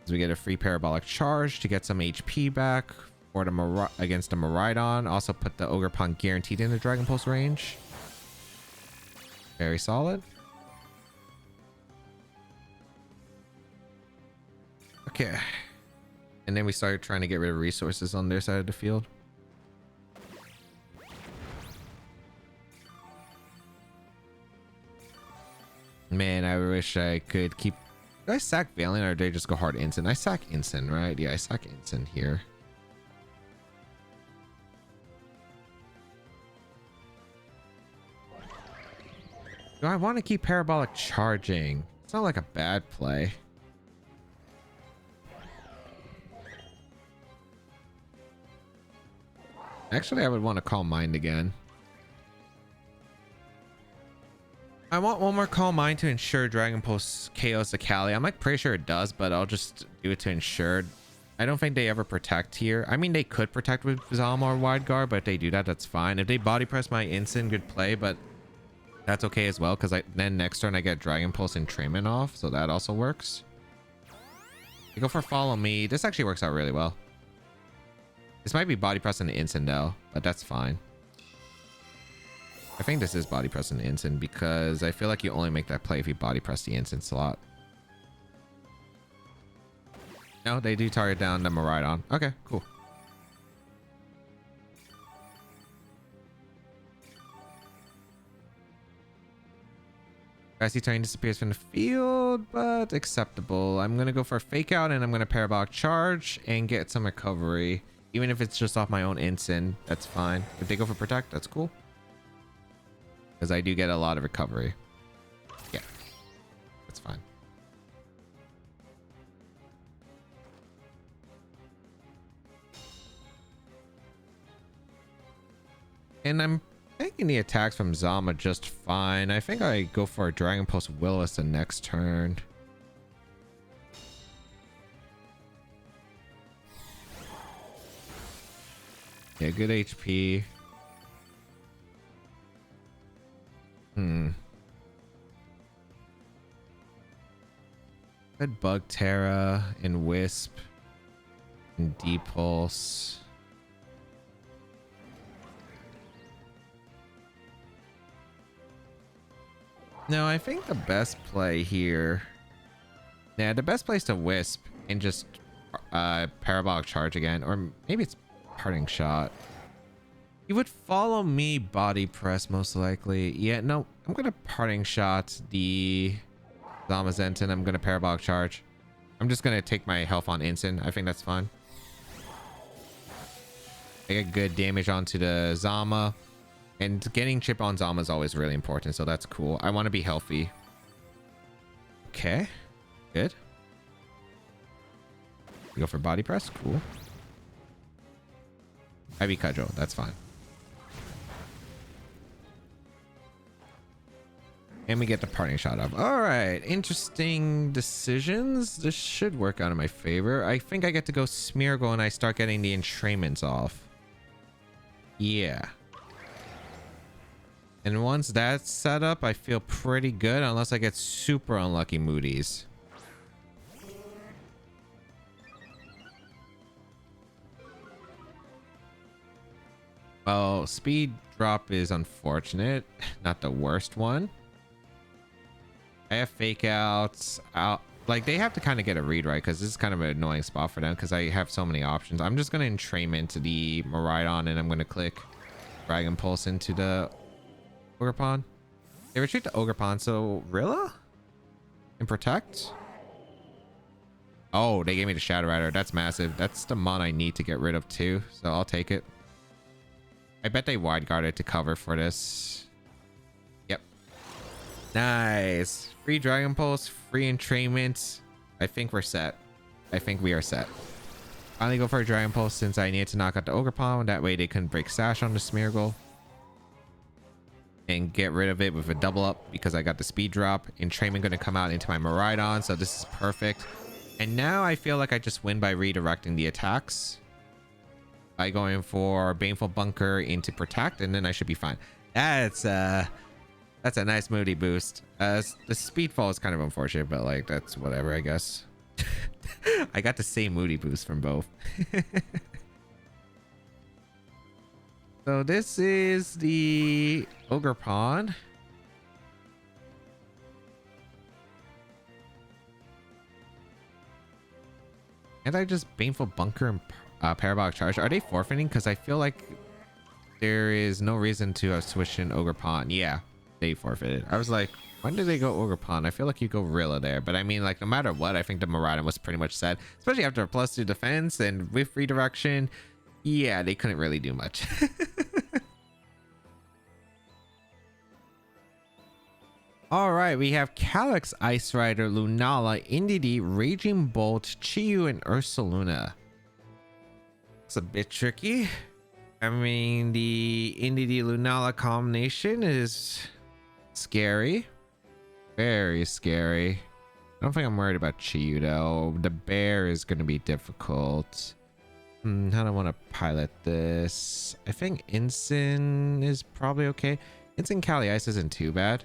As we get a free Parabolic Charge to get some HP back for the against the Miraidon. Also put the Ogerpon guaranteed in the Dragon Pulse range. Very solid. Okay. And then we started trying to get rid of resources on their side of the field. Man, I wish I could keep... Do I sack Valiant or do I just go hard Ensign? I sack Ensign, right? Yeah, I sack Ensign here. Do I want to keep Parabolic charging? It's not like a bad play. Actually, I would want to Calm Mind again. I want one more Calm Mind to ensure Dragon Pulse KOs the Kali. I'm like pretty sure it does, but I'll just do it to ensure. I don't think they ever protect here. I mean, they could protect with Zalma or Wide Guard, but if they do that, that's fine. If they body press my Instant, good play, but that's okay as well, because then next turn I get Dragon Pulse Entrainment off, so that also works. You go for Follow Me. This actually works out really well. This might be body press and Instant though, but that's fine. I think this is body press and Instant because I feel like you only make that play if you body press the Instant slot. No, they do target down the Miraidon. Okay, cool. Grassy Terrain disappears from the field, but acceptable. I'm going to go for a Fake Out and I'm going to Parabolic Charge and get some recovery. Even if it's just off my own Instant, that's fine. If they go for Protect, that's cool. Because I do get a lot of recovery. Yeah, that's fine. And I'm taking the attacks from Zama just fine. I think I go for a Dragon Pulse Willis the next turn. Yeah, good HP. Good Bug Terra and Wisp and D-Pulse. No, I think the best play here... Yeah, the best play is to Wisp and just Parabolic Charge again. Or maybe it's Parting Shot. You would Follow Me body press most likely. Yeah, no, I'm going to Parting Shot the Zamazenta. I'm going to Parabolic Charge. I'm just going to take my health on Instant. I think that's fine. I get good damage onto the Zama. And getting chip on Zama is always really important, so that's cool. I want to be healthy. Okay, good. You go for body press, cool. I beat Cudgel, that's fine. And we get the Parting Shot up. All right, interesting decisions. This should work out in my favor. I think I get to go Smeargle and I start getting the entrainments off. Yeah. And once that's set up, I feel pretty good unless I get super unlucky Moody's. Well, speed drop is unfortunate. Not the worst one. I have Fake Outs. Like, they have to kind of get a read right because this is kind of an annoying spot for them because I have so many options. I'm just going to Entrainment the Miraidon and I'm going to click Dragon Pulse into the Ogerpon. They retreat to Ogerpon, so Rilla? And Protect? Oh, they gave me the Shadow Rider. That's massive. That's the mon I need to get rid of too, so I'll take it. I bet they Wide Guarded to cover for this. Yep. Nice. Free Dragon Pulse, free Entrainment. I think we're set. I think we are set. Finally go for a Dragon Pulse since I need to knock out the Ogerpon. That way they couldn't break Sash on the Smeargle. And get rid of it with a double up because I got the speed drop. Entrainment going to come out into my Miraidon, so this is perfect. And now I feel like I just win by redirecting the attacks by going for Baneful Bunker into Protect, and then I should be fine. That's a nice Moody boost. The Speedfall is kind of unfortunate, but like that's whatever, I guess. I got the same Moody boost from both. So this is the Ogerpon. And I just Baneful Bunker and Parabolic Charge. Are they forfeiting? Because I feel like there is no reason to have switched in Ogerpon. Yeah, they forfeited. I was like, When did they go Ogerpon? I feel like you go Rilla there, but I mean, like, no matter what, I think the Miraidon was pretty much set, especially after a +2 defense and with redirection. Yeah, they couldn't really do much. All right, we have Calyx, Ice Rider, Lunala, Indeedee, Raging Bolt, Chiyu, and Ursaluna. It's a bit tricky. I mean, the Indeedee Lunala combination is scary. Very scary. I don't think I'm worried about Chiyu though. The bear is going to be difficult. I don't want to pilot this. I think Ensign is probably okay. Ensign Kali Ice isn't too bad.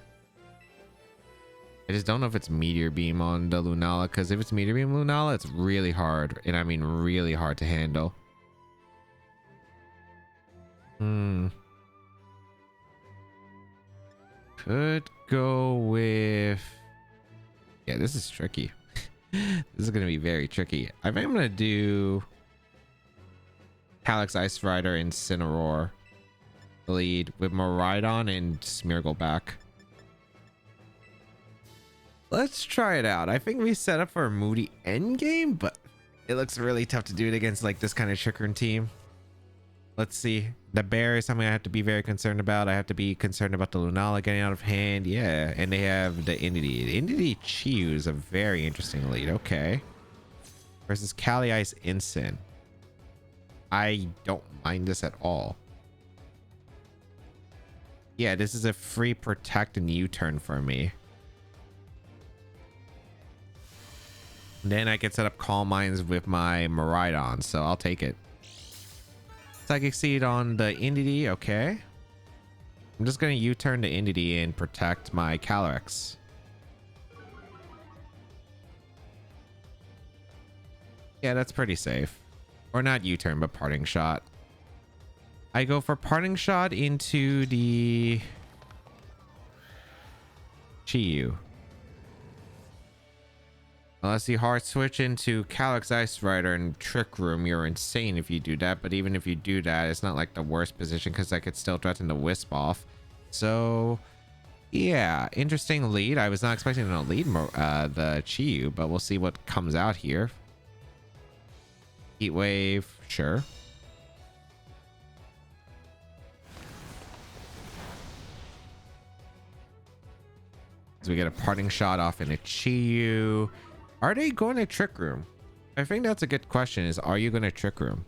I just don't know if it's Meteor Beam on the Lunala, because if it's Meteor Beam Lunala, it's really hard. And I mean really hard to handle. Could go with... Yeah, this is tricky. This is going to be very tricky. I think I'm going to do Calyx, Ice Rider, and Incineroar lead with Miraidon and Smeargle back. Let's try it out. I think we set up for a Moody endgame, but it looks really tough to do it against like this kind of Trick Room team. Let's see. The bear is something I have to be very concerned about. I have to be concerned about the Lunala getting out of hand. Yeah, and they have the Indeedee. The Indeedee Chiyu is a very interesting lead. Okay. Versus Kali Ice Ensign. I don't mind this at all. Yeah, this is a free protect and U-turn for me. Then I can set up Calm Minds with my Miraidon, so I'll take it. Psychic Seed on the Indeedee, okay. I'm just gonna U-turn the Indeedee and protect my Calyx. Yeah, that's pretty safe. Or not U-turn, but Parting Shot. I go for Parting Shot into the Chiyu. Unless you hard switch into Calyx, Ice Rider, and Trick Room, you're insane if you do that. But even if you do that, it's not like the worst position because I could still threaten the Wisp off. So, yeah, interesting lead. I was not expecting to lead the Chiyu, but we'll see what comes out here. Heat Wave, sure. So we get a Parting Shot off in a Chiyu. Are they going to Trick Room? I think that's a good question is, are you going to Trick Room?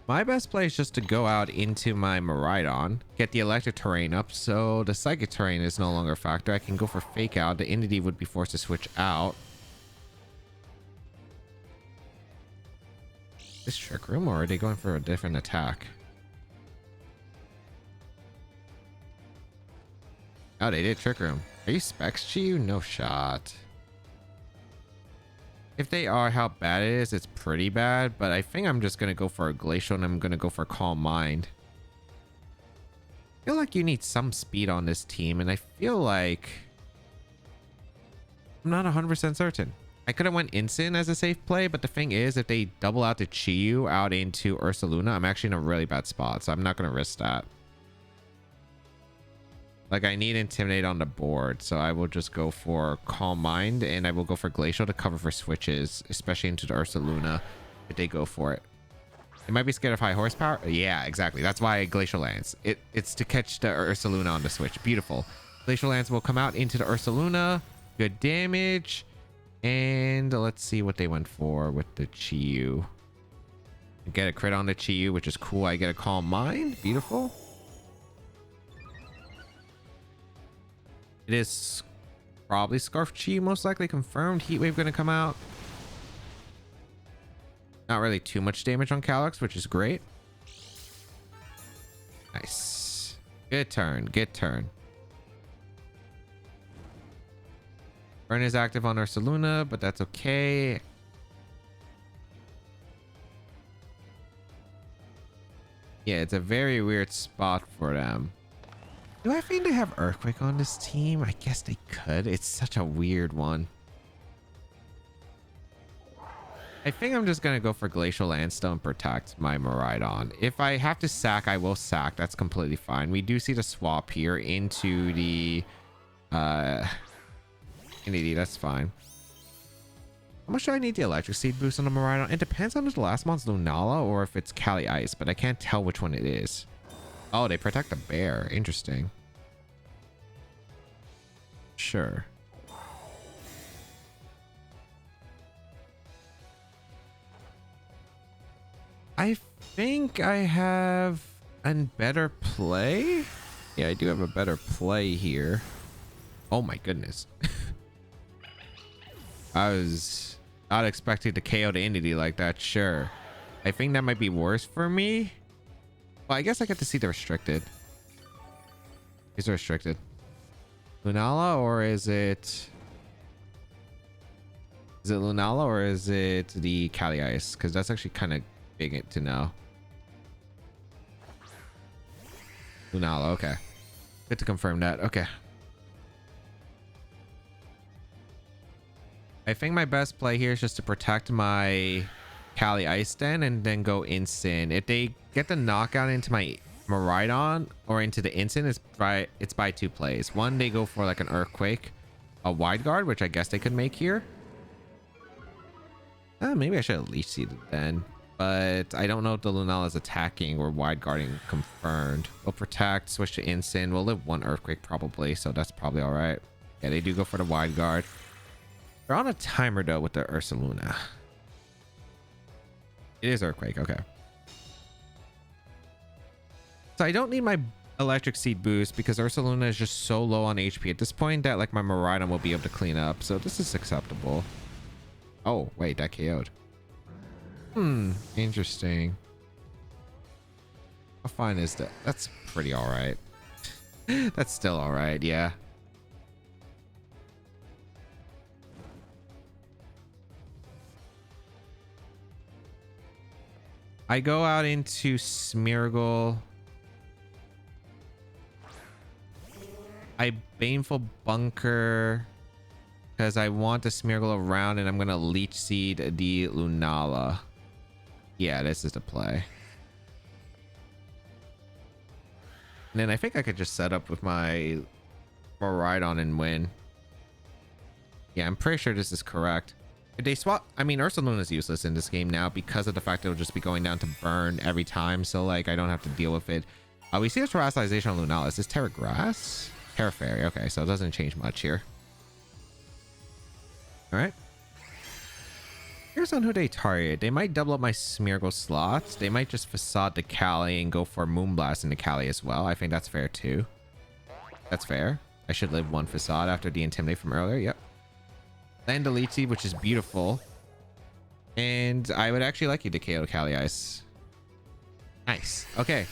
My best play is just to go out into my Miraidon, get the Electric Terrain up, so the Psychic Terrain is no longer a factor. I can go for Fake Out. The Indeedee would be forced to switch out. Is Trick Room, or are they going for a different attack? Oh, they did Trick Room. Are you Specs Chiyu? No shot. If they are, how bad it is, it's pretty bad. But I think I'm just going to go for a Glacial and I'm going to go for Calm Mind. I feel like you need some speed on this team. And I feel like... I'm not 100% certain. I could have went Ensign as a safe play. But the thing is, if they double out the Chiyu out into Ursaluna, I'm actually in a really bad spot. So I'm not going to risk that. Like, I need Intimidate on the board, so I will just go for Calm Mind, and I will go for Glacial to cover for switches, especially into the Ursaluna, if they go for it. They might be scared of high horsepower. Yeah, exactly. That's why Glacial Lance. It's to catch the Ursaluna on the switch. Beautiful. Glacial Lance will come out into the Ursaluna. Good damage. And let's see what they went for with the Chiyu. Get a crit on the Chiyu, which is cool. I get a Calm Mind. Beautiful. It is probably Scarf Chi, most likely confirmed. Heat Wave going to come out. Not really too much damage on Calyx, which is great. Nice. Good turn. Good turn. Burn is active on Ursaluna, but that's okay. Yeah, it's a very weird spot for them. Do I think they have Earthquake on this team? I guess they could. It's such a weird one. I think I'm just gonna go for Glacial Landstone, protect my Miraidon. If I have to sack, I will sack. That's completely fine. We do see the swap here into the Indeed, that's fine. How much do I need the Electric Seed boost on the Miraidon? It depends on if the last one's Lunala or if it's Kali Ice, but I can't tell which one it is. Oh, they protect the bear. Interesting. Sure. I think I have a better play. Yeah, I do have a better play here. Oh my goodness. I was not expecting to KO the entity like that. Sure. I think that might be worse for me. Well, I guess I get to see the restricted. Is it restricted? Lunala, or is it... Is it Lunala or is it the Kali Ice? Because that's actually kind of big to know. Lunala, okay. Good to confirm that. Okay. I think my best play here is just to protect my Kali Ice Den and then go Instant. If they get the knockout into my Miraidon or into the Instant, it's by 2 plays. One, they go for like an Earthquake, a Wide Guard, which I guess they could make here. Maybe I should have Leech Seeded then. But I don't know if the Lunala is attacking or Wide Guarding confirmed. We'll protect, switch to Instant. We'll live 1 Earthquake probably, so that's probably all right. Yeah, they do go for the Wide Guard. They're on a timer though with the Ursaluna. It is Earthquake, okay. So I don't need my Electric Seed boost because Ursaluna is just so low on HP at this point that like my Miraidon will be able to clean up. So this is acceptable. Oh, wait, that KO'd. Interesting. How fine is that? That's pretty all right. That's still all right, yeah. I go out into Smeargle. I Baneful Bunker because I want to Smeargle around and I'm going to Leech Seed the Lunala. Yeah, this is the play. And then I think I could just set up with my Miraidon and win. Yeah, I'm pretty sure this is correct. If they swap, I mean, Ursaluna is useless in this game now because of the fact that it'll just be going down to burn every time. So, like, I don't have to deal with it. We see a Terastallization on Lunala. Is this Terra Grass? Terra Fairy. Okay, so it doesn't change much here. All right. Here's on who they target. They might double up my Smeargle slots. They might just Facade the Kali and go for Moonblast in the Kali as well. I think that's fair too. That's fair. I should live 1 Facade after the Intimidate from earlier. Yep. Land the Leech Seed, which is beautiful. And I would actually like you to KO Kali Ice. Nice. Okay.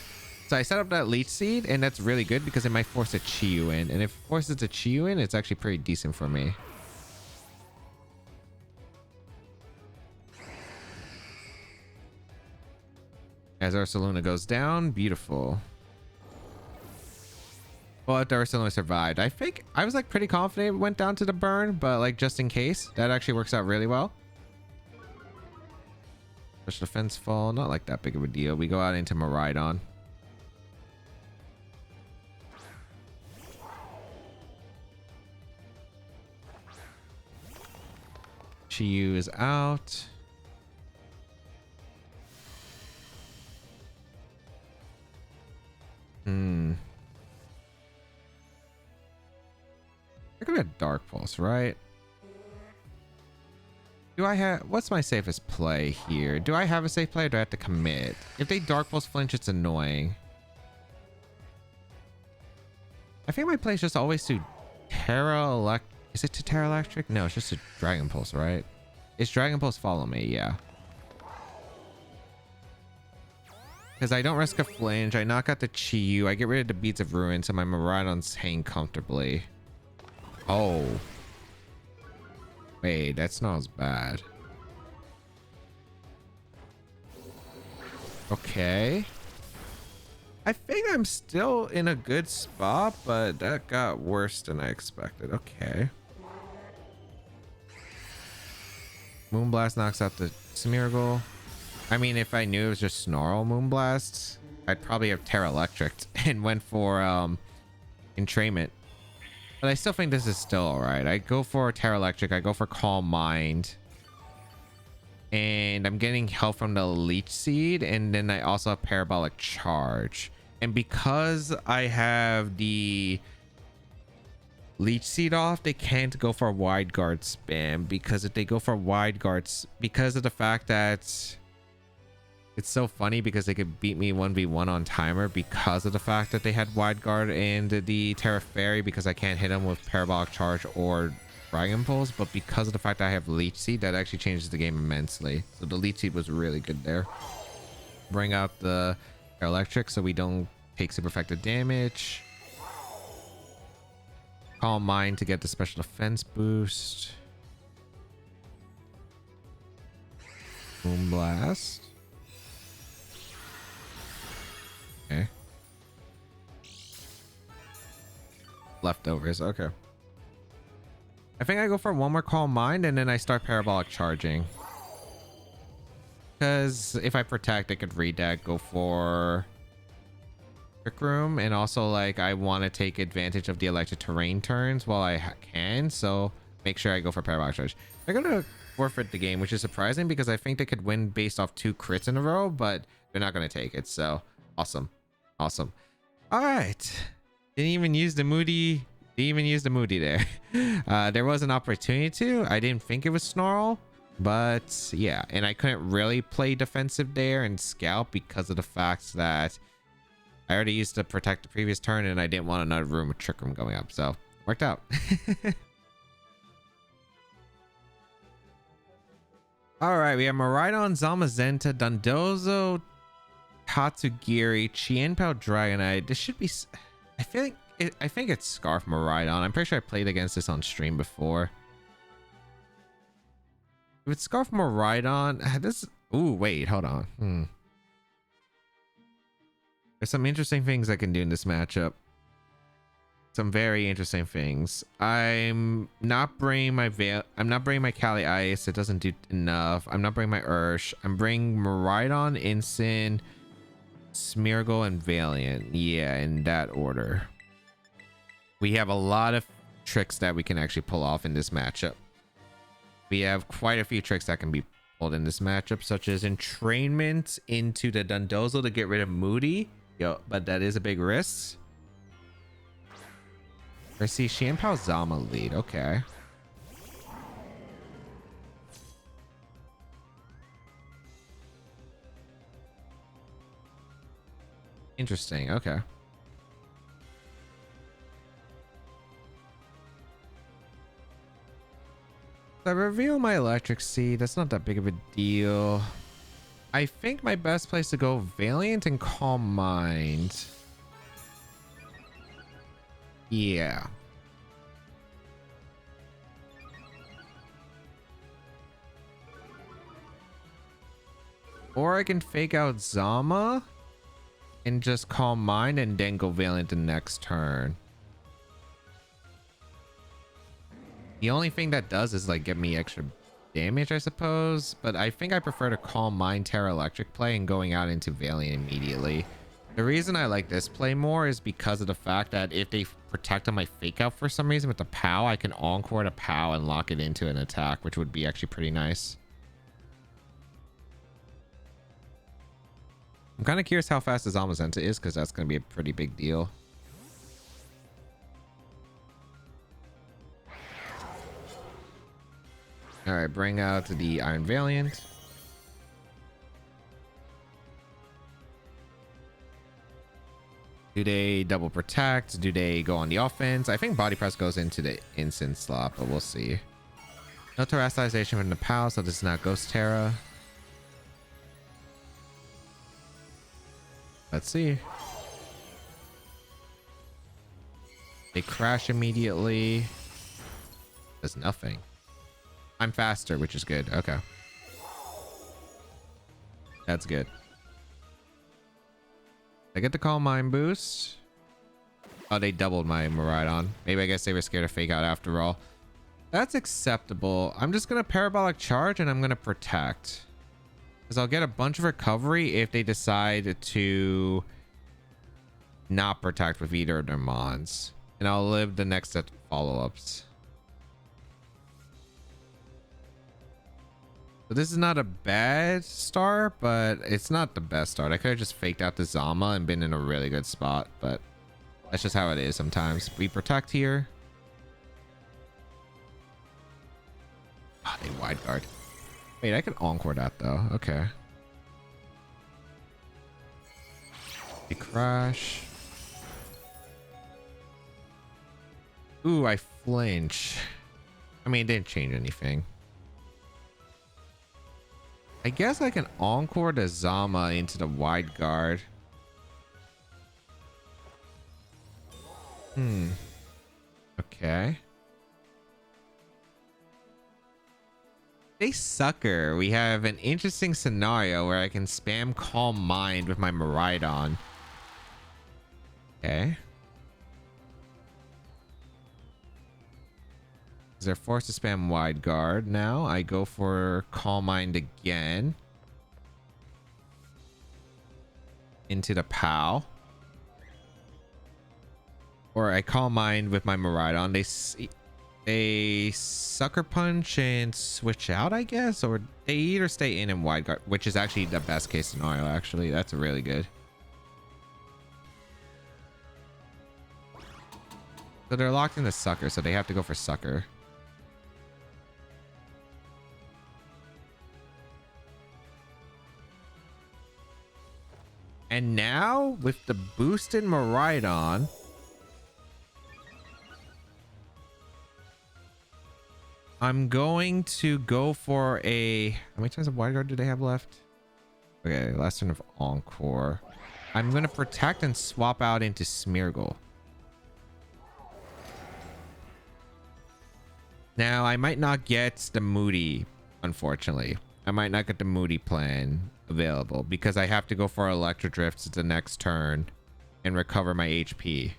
So I set up that Leech Seed, and that's really good because it might force a Chi-Yu in. And if it forces a Chi-Yu in, it's actually pretty decent for me. As Ursaluna goes down, beautiful. Well, the Ursaluna survived. I think I was like pretty confident it went down to the burn, but like just in case, that actually works out really well. Special defense fall, not like that big of a deal. We go out into Miraidon. Chi-Yu is out. They're gonna have Dark Pulse, right? Do I have... What's my safest play here? Do I have a safe play or do I have to commit? If they Dark Pulse flinch, it's annoying. I think my play is just always to Terra Electric. Is it to Terra Electric? No, it's just to Dragon Pulse, right? It's Dragon Pulse follow me, yeah. Because I don't risk a flinch. I knock out the Chi-Yu. I get rid of the Beads of Ruin, so my Miraidon's hanging comfortably. Oh. Wait, that's not as bad. Okay. I think I'm still in a good spot, but that got worse than I expected. Okay. Moonblast knocks out the Smeargle. I mean, if I knew it was just Snarl Moonblast, I'd probably have Terra Electric and went for Entrainment. But I still think this is still alright. I go for Terra Electric. I go for Calm Mind. And I'm getting help from the Leech Seed. And then I also have Parabolic Charge. And because I have the Leech Seed off, they can't go for a Wide Guard spam. Because if they go for Wide Guards, because of the fact that it's so funny, because they could beat me 1v1 on timer because of the fact that they had Wide Guard and the Terra Fairy, because I can't hit them with Parabolic Charge or Dragon Pulse. But because of the fact that I have Leech Seed, that actually changes the game immensely. So the Leech Seed was really good there. Bring out the Electric so we don't take super effective damage. Calm Mind to get the special defense boost. Moonblast. Okay. Leftovers. Okay. I think I go for one more Calm Mind and then I start Parabolic Charging. Because if I protect, I could read that, go for Trick Room, and also like I want to take advantage of the electric terrain turns while I can, so make sure I go for Parabolic Charge. They're gonna forfeit the game, which is surprising because I think they could win based off 2 crits in a row, but they're not gonna take it. So awesome. All right, didn't even use the Moody there. There was an opportunity to. I didn't think it was Snarl, but yeah, and I couldn't really play defensive there and scout because of the fact that I already used to protect the previous turn and I didn't want another room with Trick Room going up, so worked out. All right, we have Miraidon, Zamazenta, Dondozo, Tatsugiri, Chienpao, Dragonite. This should be, I think it's Scarf Miraidon. I'm pretty sure I played against this on stream before. If it's Scarf Miraidon, this, ooh, wait, hold on. There's some interesting things I can do in this matchup. Some very interesting things. I'm not bringing my Kali Ice. It doesn't do enough. I'm not bringing my Ursh. I'm bringing Miraidon, Incin, Smeargle, and Valiant. Yeah, in that order. We have a lot of tricks that we can actually pull off in this matchup. We have quite a few tricks that can be pulled in this matchup, such as Entrainment into the Dondozo to get rid of Moody. But that is a big risk. I see Xianpao Zama lead. Okay. Interesting. Okay. I reveal my Electric Seed. That's not that big of a deal. I think my best place to go Valiant and Calm Mind. Yeah. Or I can fake out Zama and just Calm Mind and then go Valiant the next turn. The only thing that does is like get me extra damage, I suppose, but I think I prefer to Calm Mind, Terra Electric play and going out into Valiant immediately. The reason I like this play more is because of the fact that if they protect on my fake out for some reason with the POW, I can encore the POW and lock it into an attack, which would be actually pretty nice. I'm kind of curious how fast the Zamazenta is, because that's going to be a pretty big deal. All right, bring out the Iron Valiant. Do they double protect? Do they go on the offense? I think Body Press goes into the instant slot, but we'll see. No terrestrialization from the POW, so this is not Ghost Terra. Let's see. They crash immediately. Does nothing. I'm faster, which is good. Okay. That's good. I get the Calm Mind boost. Oh, they doubled my Miraidon. Maybe I guess they were scared to fake out after all. That's acceptable. I'm just gonna parabolic charge and I'm gonna protect, because I'll get a bunch of recovery if they decide to not protect with either of their mons, and I'll live the next set of follow-ups. So this is not a bad start, but it's not the best start. I could have just faked out the Zama and been in a really good spot, but that's just how it is sometimes. We protect here. Oh, they wide guard. Wait, I can encore that though. Okay. They crash. Ooh, I flinch. I mean, it didn't change anything. I guess I can encore the Zama into the wide guard. Okay. They sucker. We have an interesting scenario where I can spam Calm Mind with my Miraidon. Okay. They're forced to spam wide guard. Now I go for Calm Mind again into the POW, or I Calm Mind with my Miraidon. They sucker punch and switch out, I guess, or they either stay in wide guard, which is actually the best case scenario. Actually, that's really good. So they're locked in the sucker, so they have to go for sucker. And now with the boosted Miraidon, I'm going to go for a... How many times of wide guard do they have left? Okay, last turn of encore. I'm going to protect and swap out into Smeargle. Now, I might not get the Moody, unfortunately. I might not get the Moody plan available because I have to go for Electro Drift the next turn and recover my HP.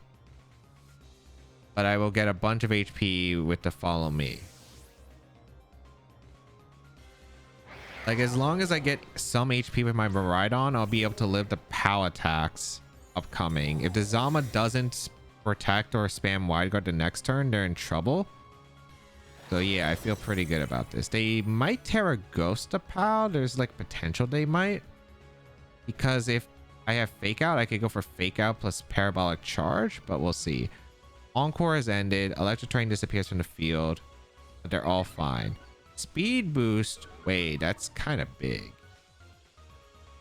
But I will get a bunch of HP with the Follow Me. Like, as long as I get some HP with my Miraidon, I'll be able to live the POW attacks upcoming. If the Zama doesn't protect or spam wide guard the next turn, they're in trouble. So yeah, I feel pretty good about this. They might Terra Ghost a POW. There's like potential they might. Because if I have Fake Out, I could go for Fake Out plus Parabolic Charge, but we'll see. Encore has ended. Electro Train disappears from the field. But they're all fine. Speed Boost. Wait, that's kind of big.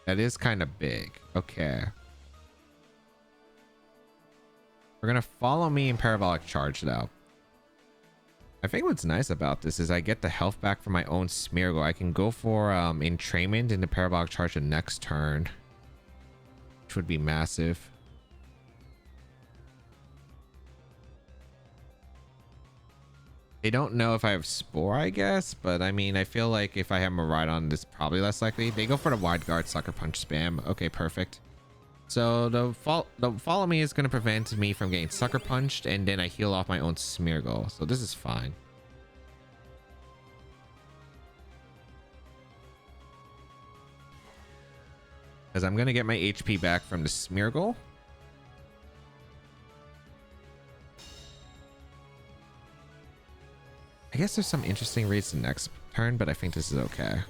That is kind of big. Okay. We're going to Follow Me and Parabolic Charge though. I think what's nice about this is I get the health back from my own Smeargle. I can go for Entrainment into Parabolic Charge the next turn, which would be massive. They don't know if I have Spore, I guess, but I mean, I feel like if I have Miraidon, it's probably less likely. They go for the wide guard Sucker Punch spam. Okay, perfect. So the Follow Me is going to prevent me from getting Sucker Punched, and then I heal off my own Smeargle. So this is fine. Because I'm going to get my HP back from the Smeargle. I guess there's some interesting reads the next turn, but I think this is okay.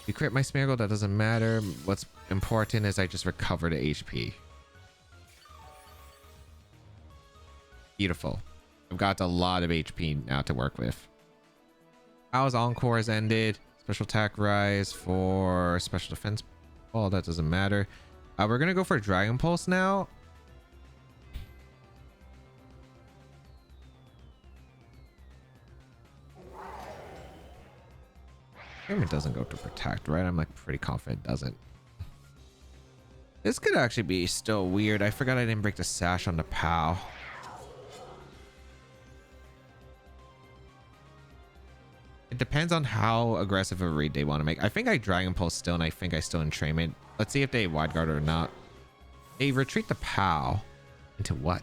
You crit my Smeargle, that doesn't matter. What's important is I just recover the HP. Beautiful. I've got a lot of HP now to work with. How's Encore has ended. Special attack rise for special defense. Oh, that doesn't matter. We're going to go for Dragon Pulse now. It doesn't go to protect, right? I'm like pretty confident it doesn't. This could actually be still weird. I forgot I didn't break the sash on the POW. It depends on how aggressive a read they want to make. I think I Dragon Pulse still, and I think I still Entrainment. Let's see if they wide guard or not. They retreat the POW into what?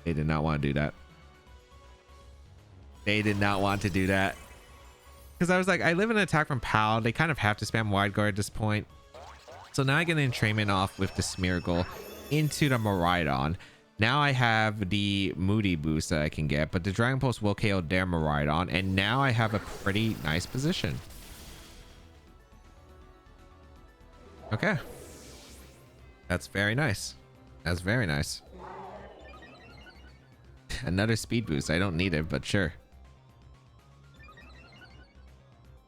They did not want to do that. They did not want to do that. Because I was like, I live in an attack from POW. They kind of have to spam wide guard at this point. So now I get an entrainment off with the Smeargle into the Miraidon. Now I have the Moody boost that I can get, but the Dragon Pulse will KO their Miraidon, and now I have a pretty nice position. Okay. That's very nice. That's very nice. Another speed boost. I don't need it, but sure.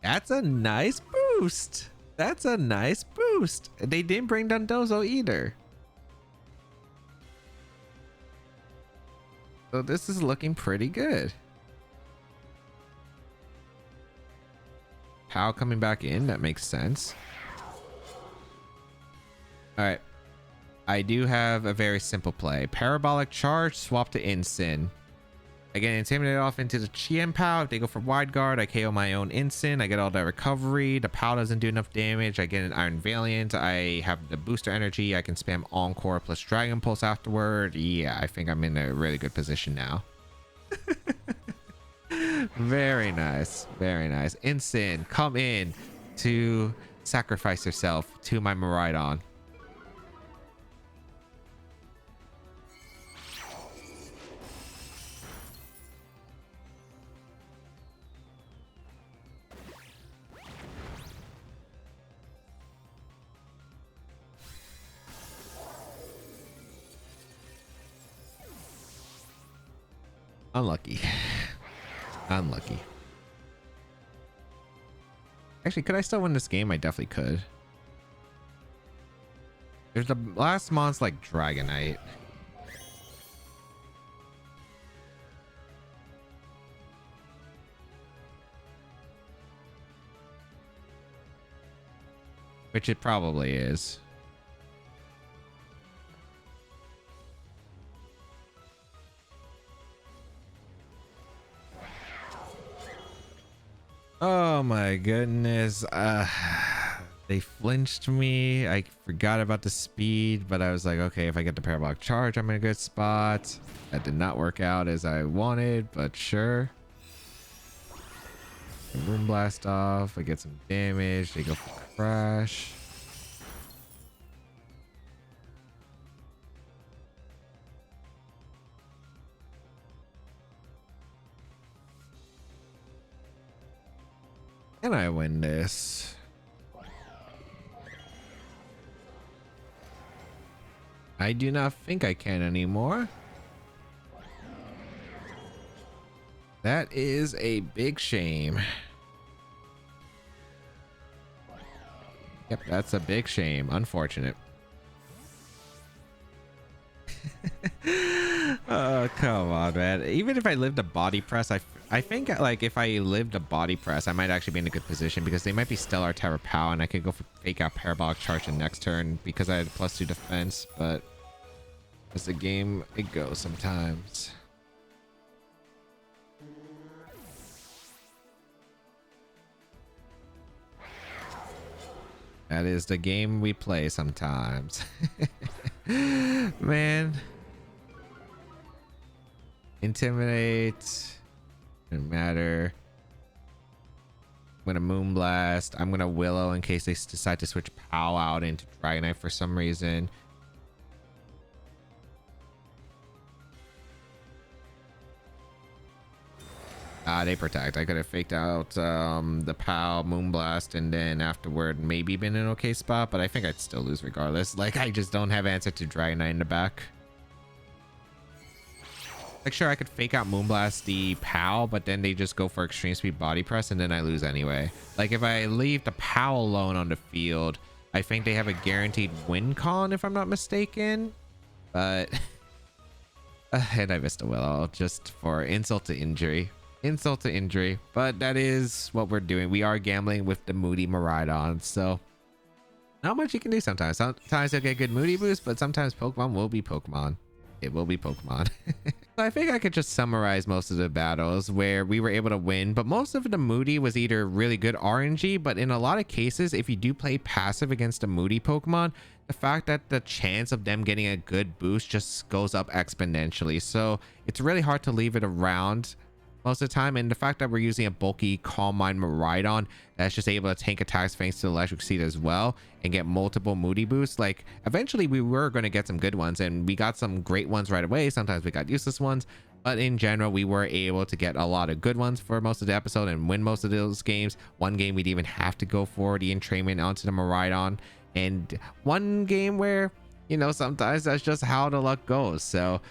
That's a nice boost. That's a nice boost. They didn't bring Dondozo either. So this is looking pretty good. POW coming back in. That makes sense. All right. I do have a very simple play. Parabolic Charge, swap to Incin. Again, Intimidate off into the Chien POW. If they go for wide guard, I KO my own Incin. I get all that recovery. The POW doesn't do enough damage. I get an Iron Valiant. I have the booster energy. I can spam Encore plus Dragon Pulse afterward. Yeah, I think I'm in a really good position now. Very nice. Very nice. Incin, come in to sacrifice yourself to my Miraidon. Unlucky. Unlucky. Actually, could I still win this game? I definitely could. There's the last monster like Dragonite. Which it probably is. Oh my goodness. They flinched me. I forgot about the speed, but I was like, okay, if I get the Parabolic Charge, I'm in a good spot. That did not work out as I wanted, but sure. Room Blast off. I get some damage. They go for Crash. Can I win this? I do not think I can anymore. That is a big shame. Yep, that's a big shame. Unfortunate. Oh, come on, man. Even if I lived a body press, I think like if I lived a body press, I might actually be in a good position because they might be Stellar Terra POW and I could go for fake out Parabolic Charge the next turn because I had +2 defense, but as the game it goes sometimes. That is the game we play sometimes. Man. Intimidate. Doesn't matter. I'm gonna Moonblast. I'm gonna Willow in case they decide to switch POW out into Dragonite for some reason. They protect. I could have faked out the POW, Moonblast, and then afterward maybe been in an okay spot, but I think I'd still lose regardless. Like, I just don't have answer to Dragonite in the back. Like, sure, I could fake out Moonblast the POW, but then they just go for Extreme Speed Body Press, and then I lose anyway. Like, if I leave the POW alone on the field, I think they have a guaranteed win con, if I'm not mistaken. But... and I missed a Willow, just for insult to injury. Insult to injury, but that is what we're doing. We are gambling with the Moody Miraidon, so not much you can do sometimes. Sometimes you'll get good Moody boost, but sometimes Pokemon will be Pokemon. It will be Pokemon. So I think I could just summarize most of the battles where we were able to win, but most of the Moody was either really good RNG, but in a lot of cases, if you do play passive against a Moody Pokemon, the fact that the chance of them getting a good boost just goes up exponentially. So it's really hard to leave it around most of the time, and the fact that we're using a bulky Calm Mind Miraidon that's just able to tank attacks thanks to Electric Seed as well and get multiple Moody boosts, like eventually we were going to get some good ones, and we got some great ones right away. Sometimes we got useless ones, but in general we were able to get a lot of good ones for most of the episode and win most of those games. One game we'd even have to go for the entrainment onto the Miraidon, and one game where, you know, sometimes that's just how the luck goes. So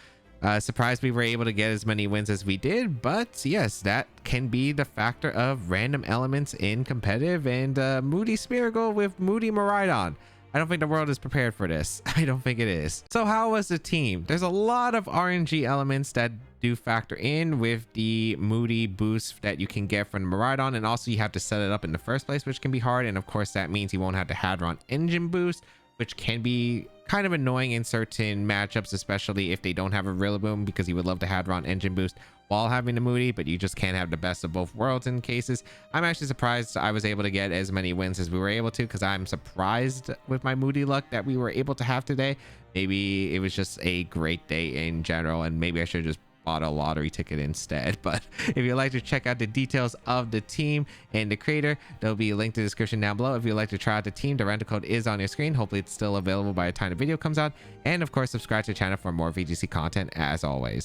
surprised we were able to get as many wins as we did, but yes, that can be the factor of random elements in competitive, and Moody Smeargle with Moody Miraidon. I don't think the world is prepared for this. I don't think it is. So how was the team? There's a lot of RNG elements that do factor in with the Moody boost that you can get from Miraidon, and also you have to set it up in the first place, which can be hard, and of course that means you won't have the Hadron engine boost, which can be kind of annoying in certain matchups, especially if they don't have a Rillaboom, because you would love to Hadron engine boost while having the Moody, but you just can't have the best of both worlds in cases. I'm actually surprised I was able to get as many wins as we were able to, because I'm surprised with my Moody luck that we were able to have today. Maybe it was just a great day in general, and maybe I should just bought a lottery ticket instead. But if you'd like to check out the details of the team and the creator, there'll be a link to the description down below. If you'd like to try out the team, the rental code is on your screen. Hopefully it's still available by the time the video comes out, and of course subscribe to the channel for more VGC content as always.